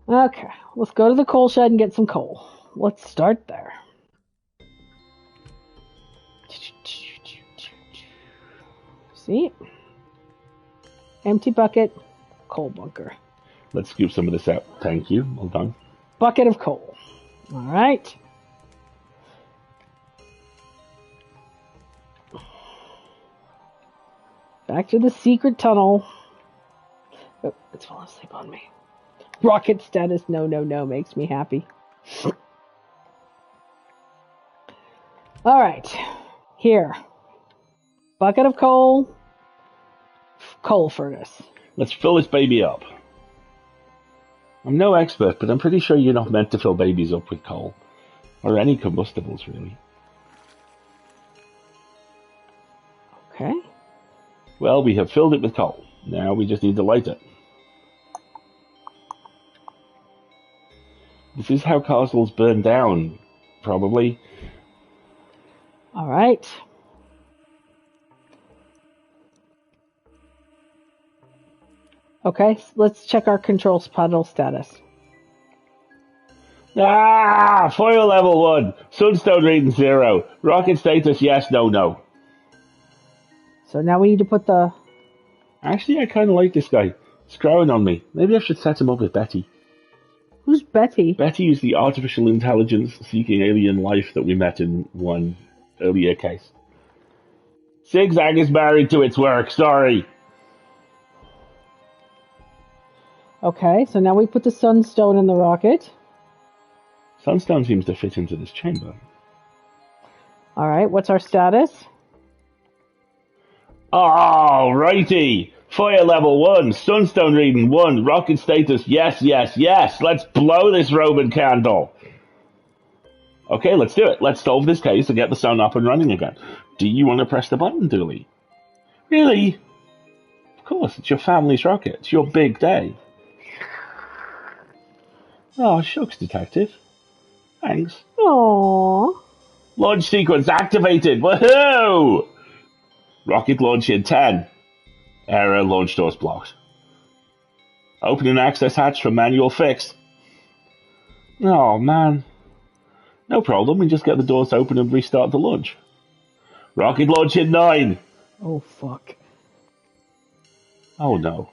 Okay. Let's go to the coal shed and get some coal. Let's start there. See? Empty bucket, coal bunker. Let's scoop some of this out. Thank you. Well done. Bucket of coal. All right. Back to the secret tunnel. Oh, it's falling asleep on me. Rocket status no makes me happy. All right. Here. Bucket of coal. Coal furnace. Let's fill this baby up. I'm no expert, but I'm pretty sure you're not meant to fill babies up with coal. Or any combustibles, really. Okay. Well, we have filled it with coal. Now we just need to light it. This is how castles burn down, probably. All right. Okay, let's check our controls panel status. Foil level 1. Sunstone reading 0. Rocket status yes, no, no. So now we need to put the... Actually, I kind of like this guy. He's growing on me. Maybe I should set him up with Betty. Who's Betty? Betty is the artificial intelligence seeking alien life that we met in one earlier case. Zigzag is married to its work, sorry. Okay, so now we put the sunstone in the rocket. Sunstone seems to fit into this chamber. All right, what's our status? Alrighty. Fire level 1. Sunstone reading 1. Rocket status yes, yes, yes. Let's blow this Roman candle. Okay, let's do it. Let's solve this case and get the sun up and running again. Do you want to press the button, Dooley? Really? Of course, it's your family's rocket. It's your big day. Oh, shucks, Detective. Thanks. Aww. Launch sequence activated. Woohoo! Rocket launch in 10. Error, launch doors blocked. Open an access hatch for manual fix. Oh, man. No problem, we just get the doors open and restart the launch. Rocket launch in 9. Oh, fuck. Oh, no.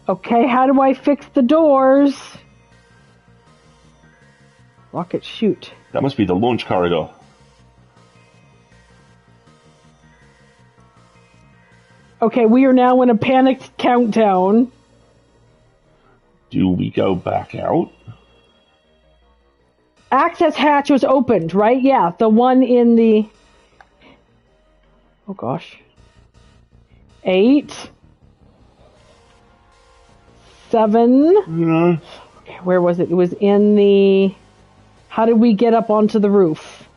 Okay, how do I fix the doors? Rocket shoot. That must be the launch corridor. Okay, we are now in a panicked countdown. Do we go back out? Access hatch was opened, right? Yeah, the one in the... Oh, gosh. 8. 7. Okay, where was it? It was in the... How did we get up onto the roof?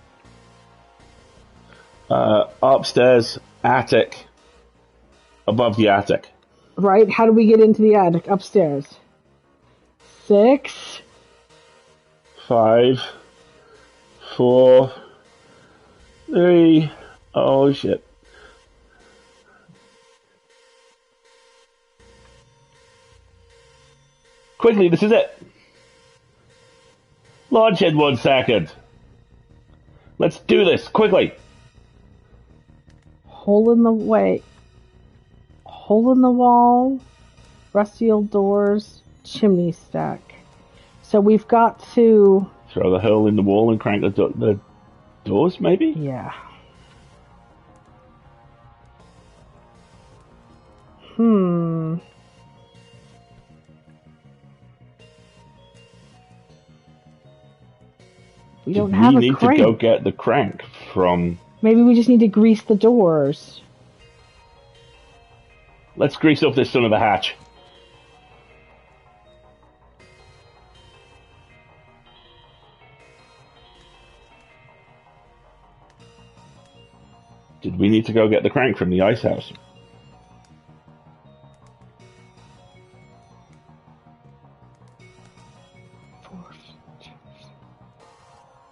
Upstairs, attic. Above the attic. Right, how do we get into the attic? Upstairs. 6. 5. 4. 3. Oh, shit. Quickly, this is it. Launch in 1 second. Let's do this, quickly. Hole in the way. Hole in the wall. Rusty old doors. Chimney stack. So we've got to... Throw the hole in the wall and crank the doors, maybe? Yeah. We don't have a crank. We need to go get the crank from... Maybe we just need to grease the doors. Let's grease up this son of a hatch. Did we need to go get the crank from the ice house?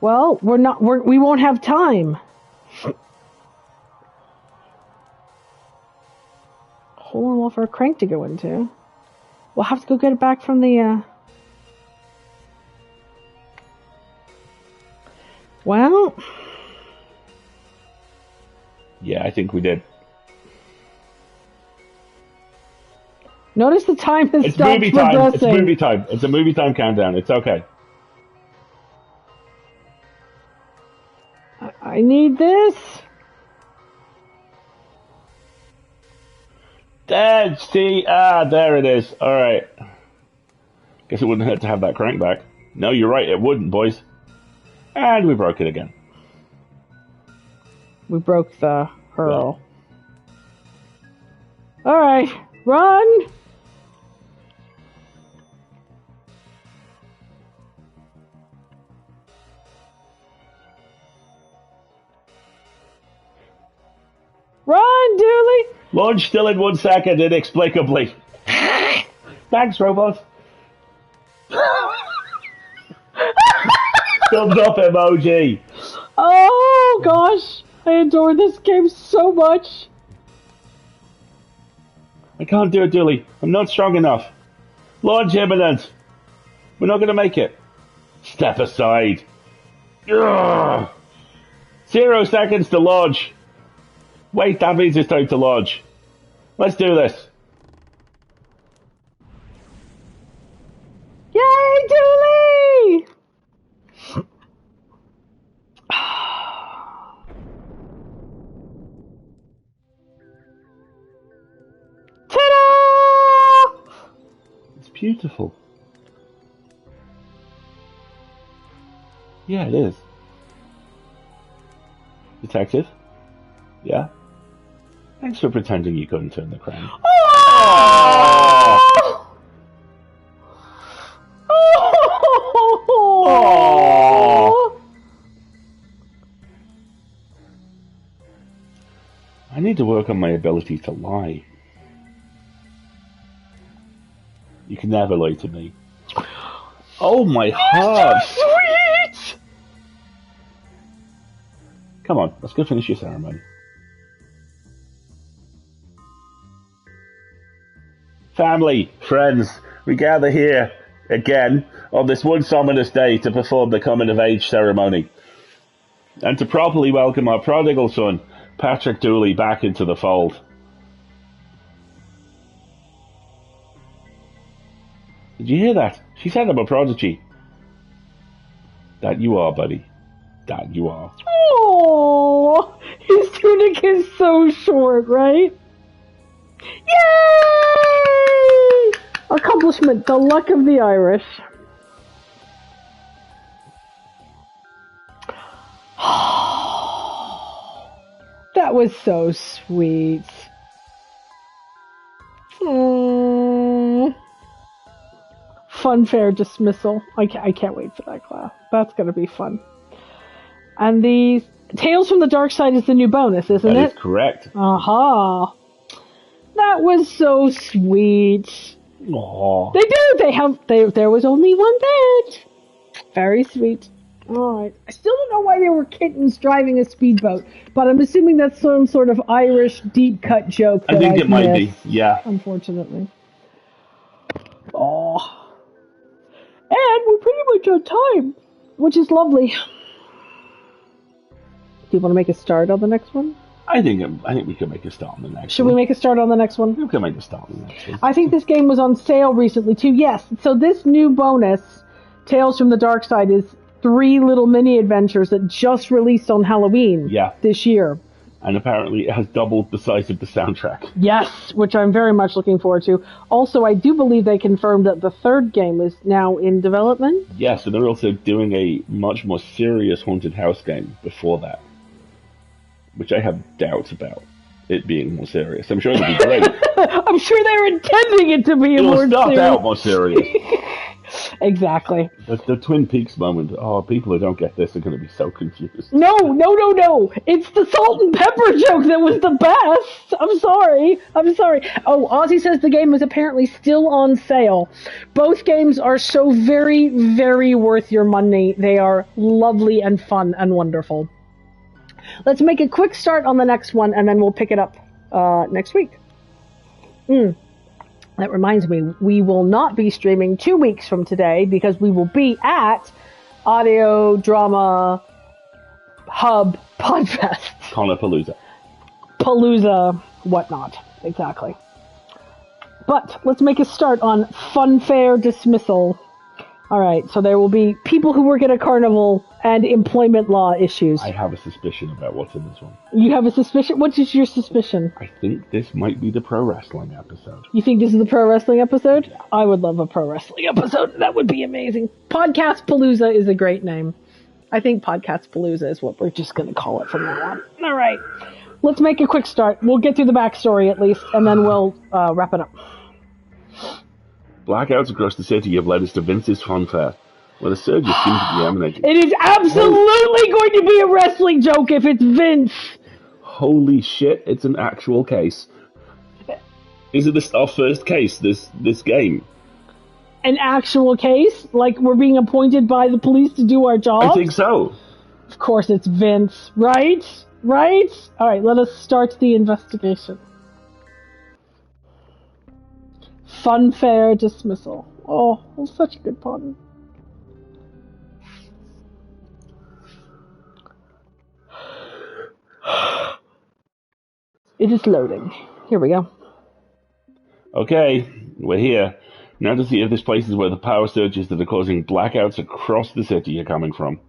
Well, we won't have time. Hole in the wall for a crank to go into. We'll have to go get it back from the, Well... Yeah, I think we did. Notice the time has stopped movie time. progressing. It's movie time. It's a movie time countdown. It's okay. I need this. Dead. See? There it is. All right. Guess it wouldn't hurt to have that crank back. No, you're right. It wouldn't, boys. And we broke it again. We broke the hurl. All right. Run! Run, Dooley! Launch still in 1 second, inexplicably. Thanks, robot. Thumbs up emoji. Oh, gosh. I adore this game so much. I can't do it, Dooley. I'm not strong enough. Launch imminent. We're not going to make it. Step aside. Ugh. 0 seconds to launch. Wait, that means it's time to launch. Let's do this. Yay, Dooley! Ta-da! It's beautiful. Yeah, it is. Detective? Yeah? Thanks for pretending you couldn't turn the crown. Oh! Oh! I need to work on my ability to lie. You can never lie to me. Oh my heart! So sweet! Come on, let's go finish your ceremony. Family, friends, we gather here again on this one summonous day to perform the coming of age ceremony and to properly welcome our prodigal son, Patrick Dooley, back into the fold. Did you hear that? She said I'm a prodigy. That you are, buddy. That you are. Oh, his tunic is so short, right? Yay! Accomplishment, the luck of the Irish. That was so sweet. Funfair dismissal. I can't wait for that class. That's going to be fun. And the Tales from the Darkside is the new bonus, isn't it? That is correct. Aha. That was so sweet. Aww. They do. There was only one bed. Very sweet. All right. I still don't know why there were kittens driving a speedboat, but I'm assuming that's some sort of Irish deep cut joke. I think it might be. Yeah. Unfortunately. Oh. And we're pretty much on time, which is lovely. Do you want to make a start on the next one? I think we can make a start on the next one. Should we make a start on the next one? We can make a start on the next one. I think this game was on sale recently too. Yes. So this new bonus, Tales from the Darkside, is 3 little mini adventures that just released on Halloween this year. And apparently it has doubled the size of the soundtrack. Yes, which I'm very much looking forward to. Also, I do believe they confirmed that the 3rd game is now in development. Yes, and they're also doing a much more serious haunted house game before that, which I have doubts about it being more serious. I'm sure it'll be great. I'm sure they're intending it to be more serious. It'll start out more serious. Exactly. The Twin Peaks moment. Oh, people who don't get this are going to be so confused. No. It's the salt and pepper joke that was the best. I'm sorry. Oh, Ozzy says the game is apparently still on sale. Both games are so very, very worth your money. They are lovely and fun and wonderful. Let's make a quick start on the next one, and then we'll pick it up next week. That reminds me, we will not be streaming 2 weeks from today because we will be at Audio Drama Hub Podfest. Palooza, whatnot. Exactly. But let's make a start on Funfair dismissal. All right, so there will be people who work at a carnival and employment law issues. I have a suspicion about what's in this one. You have a suspicion? What is your suspicion? I think this might be the pro wrestling episode. You think this is the pro wrestling episode? Yeah. I would love a pro wrestling episode. That would be amazing. Podcast Palooza is a great name. I think Podcast Palooza is what we're just going to call it from now on. All right. let's make a quick start. We'll get through the backstory at least, and then we'll wrap it up. Blackouts across the city have led us to Vince's funfair, where the surges seem to be emanating. It is absolutely going to be a wrestling joke if it's Vince. Holy shit, it's an actual case. Is it our first case, this game? An actual case? Like we're being appointed by the police to do our job? I think so. Of course it's Vince, right? Right? Alright, let us start the investigation. Funfair dismissal. Oh, such a good pun. It is loading. Here we go. Okay, we're here. Now to see if this place is where the power surges that are causing blackouts across the city are coming from.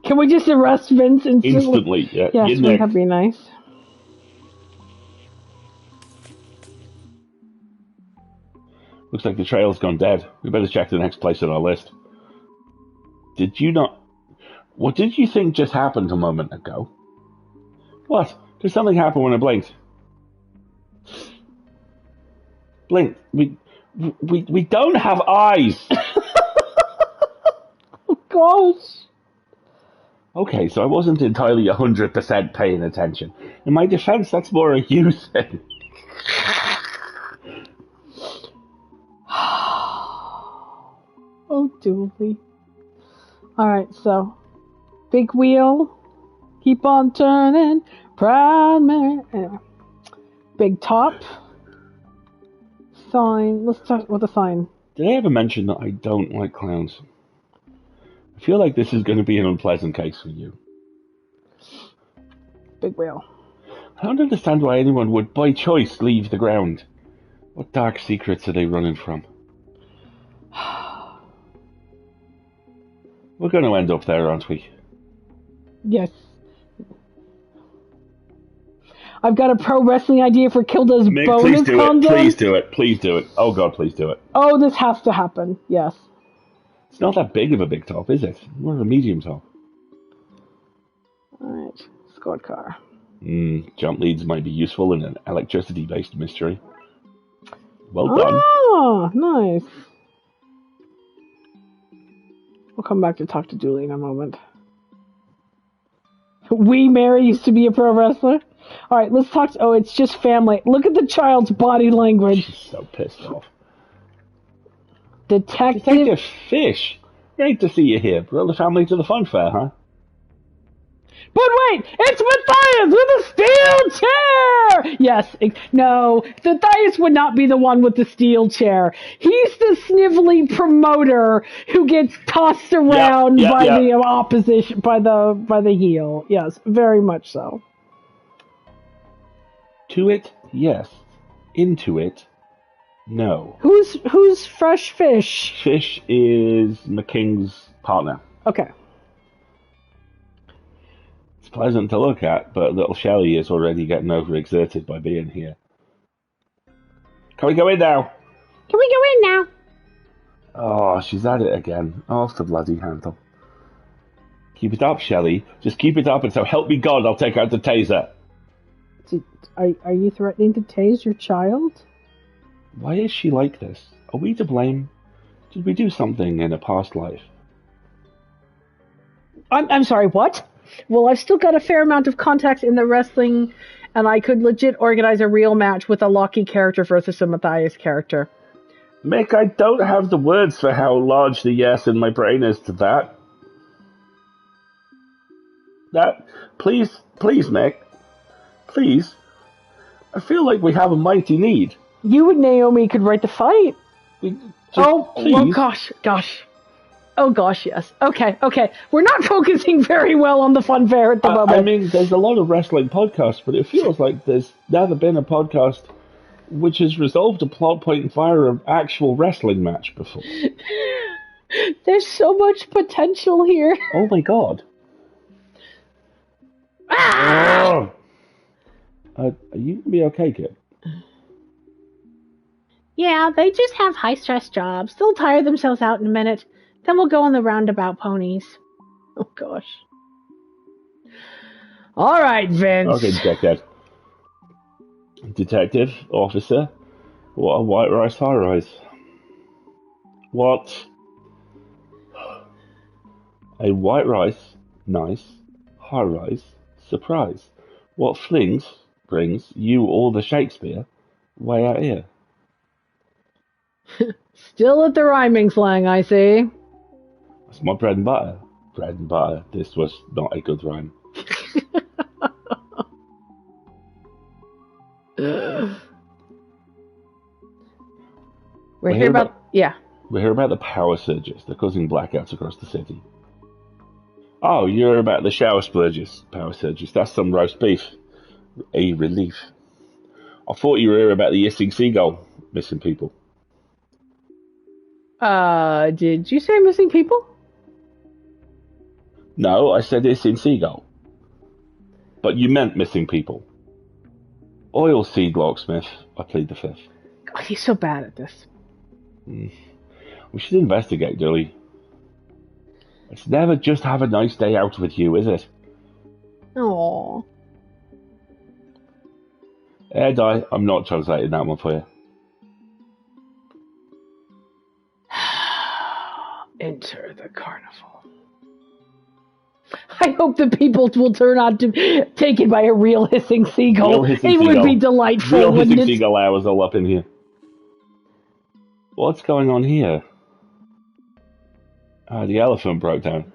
Can we just arrest Vince instantly? Yeah, yes, that'd be nice. Looks like the trail's gone dead. We better check the next place on our list. Did you not... What did you think just happened a moment ago? What? Did something happen when I blinked? Blink. We don't have eyes! Oh, gosh. Okay, so I wasn't entirely 100% paying attention. In my defense, that's more a you thing. Oh, Dooley. Alright, so. Big wheel. Keep on turning. Proud Mary. Anyway. Big top. Sign. Let's start with a sign. Did I ever mention that I don't like clowns? I feel like this is going to be an unpleasant case for you. Big wheel. I don't understand why anyone would, by choice, leave the ground. What dark secrets are they running from? We're going to end up there, aren't we? Yes. I've got a pro wrestling idea for Kilda's Mick, bonus content. Please do it. Please do it. Oh god, please do it. Oh, this has to happen. Yes. It's not that big of a big top, is it? More of a medium top. Alright. Squad car. Jump leads might be useful in an electricity-based mystery. Well done. Oh, nice. We'll come back to talk to Julie in a moment. Mary used to be a pro wrestler. Alright, let's talk to... Oh, it's just family. Look at the child's body language. She's so pissed off. Detective Fish. Great to see you here. Brought the family to the fun fair, huh? But wait! It's Matthias with a steel chair! Yes. No, Matthias would not be the one with the steel chair. He's the snivelly promoter who gets tossed around by the opposition, by the heel. Yes, very much so. To it, yes. Into it, no. Who's Fresh Fish? Fish is McKing's partner. Okay. It's pleasant to look at, but little Shelley is already getting overexerted by being here. Can we go in now? Oh, she's at it again. Off the bloody handle. Keep it up, Shelley. Just keep it up, and so help me God, I'll take out the taser. Are you threatening to tase your child? Why is she like this? Are we to blame? Did we do something in a past life? I'm sorry, what? Well, I've still got a fair amount of contacts in the wrestling, and I could legit organize a real match with a Loki character versus a Matthias character. Mick, I don't have the words for how large the yes in my brain is to that. Please, Mick. Please. I feel like we have a mighty need. You and Naomi could write the fight. Please. Oh gosh. Oh gosh, yes. Okay. We're not focusing very well on the fun fair at the moment. I mean, there's a lot of wrestling podcasts, but it feels like there's never been a podcast which has resolved a plot point via an actual wrestling match before. There's so much potential here. Oh my god. Ah! Are you going to be okay, kid? Yeah, they just have high-stress jobs. They'll tire themselves out in a minute. Then we'll go on the roundabout ponies. Oh, gosh. All right, Vince. Okay, dickhead. Detective, officer, what a white rice high rise. What? A white rice, nice, high rise, surprise. What brings you all the Shakespeare way out here? Still at the rhyming slang, I see. That's my bread and butter. Bread and butter. This was not a good rhyme. We're here about the power surges. They're causing blackouts across the city. Oh, you're about the shower splurges, power surges. That's some roast beef. A relief. I thought you were here about the hissing seagull missing people. Did you say missing people? No, I said hissing seagull. But you meant missing people. Oil seed locksmith, I plead the fifth. God, he's so bad at this. We should investigate, Dilly. It's never just have a nice day out with you, is it? Aww. Ed, I'm not translating that one for you. Enter the carnival. I hope the people will turn out to be taken by a real hissing seagull. It would be delightful, real wouldn't hissing it? Seagull hours all up in here. What's going on here? The elephant broke down.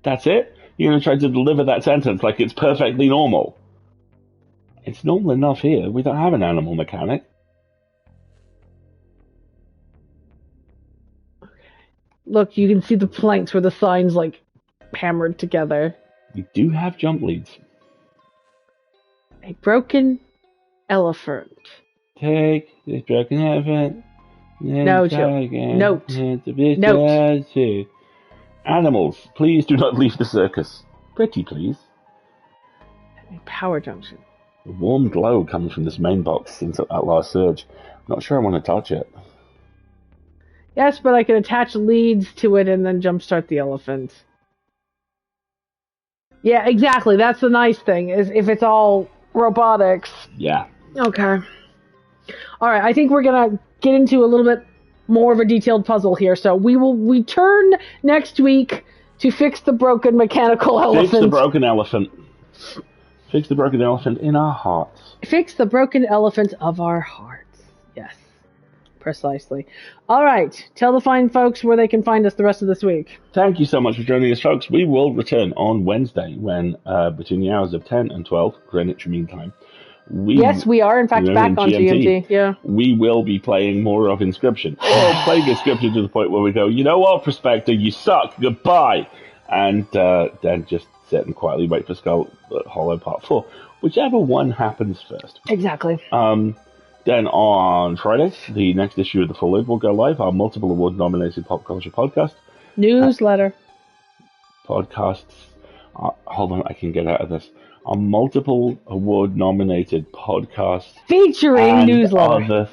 That's it? You're going to try to deliver that sentence like it's perfectly normal. It's normal enough here. We don't have an animal mechanic. Look, you can see the planks where the signs, like, hammered together. We do have jump leads. A broken elephant. Take this broken elephant. Note. Animals, please do not leave the circus. Pretty please. A power junction. A warm glow comes from this main box since that last surge. I'm not sure I want to touch it. Yes, but I can attach leads to it and then jumpstart the elephant. Yeah, exactly. That's the nice thing, is if it's all robotics. Yeah. Okay. All right, I think we're going to get into a little bit more of a detailed puzzle here. So we will return next week to fix the broken mechanical elephant. Fix the broken elephant. Fix the broken elephant in our hearts. Fix the broken elephant of our hearts. Yes, precisely. All right, tell the fine folks where they can find us the rest of this week. Thank you so much for joining us, folks. We will return on Wednesday when between the hours of 10 and 12 Greenwich Mean Time. Yes, we are, in fact, back on GMT. Yeah. We will be playing more of Inscription. Or playing Inscription to the point where we go, you know what, Prospector, you suck, goodbye. And then just sit and quietly wait for Skull Hollow Part 4. Whichever one happens first. Exactly. Then on Friday, the next issue of The Full Load will go live, our multiple award-nominated pop culture podcast. Newsletter. Podcasts. Hold on, I can get out of this. A multiple award-nominated podcast featuring newsletter.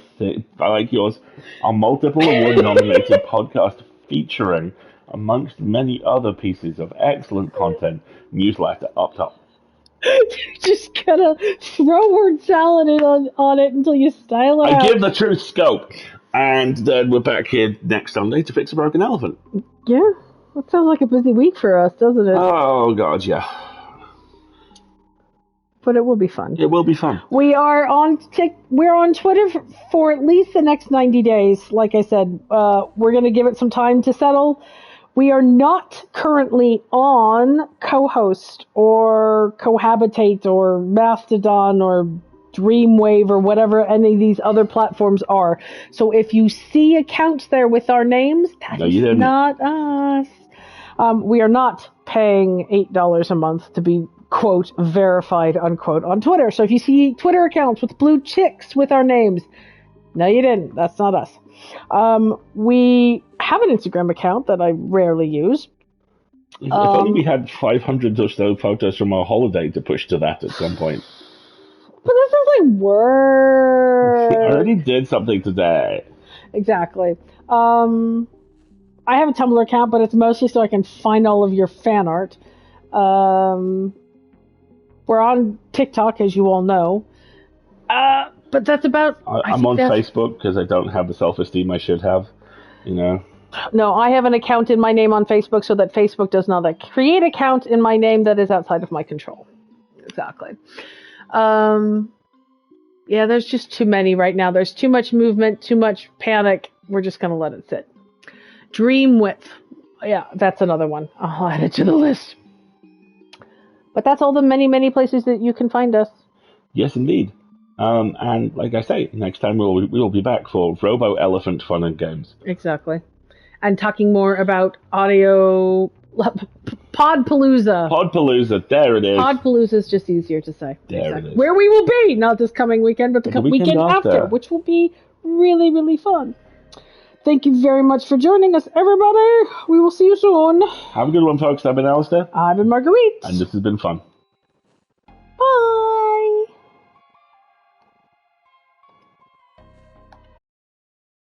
I like yours. A multiple award-nominated podcast featuring, amongst many other pieces of excellent content, newsletter up top. You just gotta throw word salad on it until you style it out. I give the truth scope, and then we're back here next Sunday to fix a broken elephant. Yeah, that sounds like a busy week for us, doesn't it? Oh God, yeah. But it will be fun. It will be fun. We are we're on Twitter for at least the next 90 days. Like I said, we're going to give it some time to settle. We are not currently on Co-host or Cohabitate or Mastodon or Dreamwave or whatever any of these other platforms are. So if you see accounts there with our names, that is not us. We are not paying $8 a month to be, quote, verified, unquote, on Twitter. So if you see Twitter accounts with blue chicks with our names, no, you didn't. That's not us. We have an Instagram account that I rarely use. If only we had 500 or so photos from our holiday to push to that at some point. But that sounds like work. I already did something today. Exactly. I have a Tumblr account, but it's mostly so I can find all of your fan art. We're on TikTok, as you all know. But that's about... I'm on Facebook because I don't have the self-esteem I should have, you know. No, I have an account in my name on Facebook so that Facebook does not create an account in my name that is outside of my control. Exactly. Yeah, there's just too many right now. There's too much movement, too much panic. We're just going to let it sit. Dream Width. Yeah, that's another one. I'll add it to the list. But that's all the many, many places that you can find us. Yes, indeed. And like I say, next time we'll be back for Robo Elephant Fun and Games. Exactly. And talking more about audio... Podpalooza. Podpalooza, there it is. Podpalooza is just easier to say. There it is. Where we will be, not this coming weekend, but the weekend after, which will be really, really fun. Thank you very much for joining us, everybody. We will see you soon. Have a good one, folks. I've been Alistair. I've been Marguerite. And this has been fun.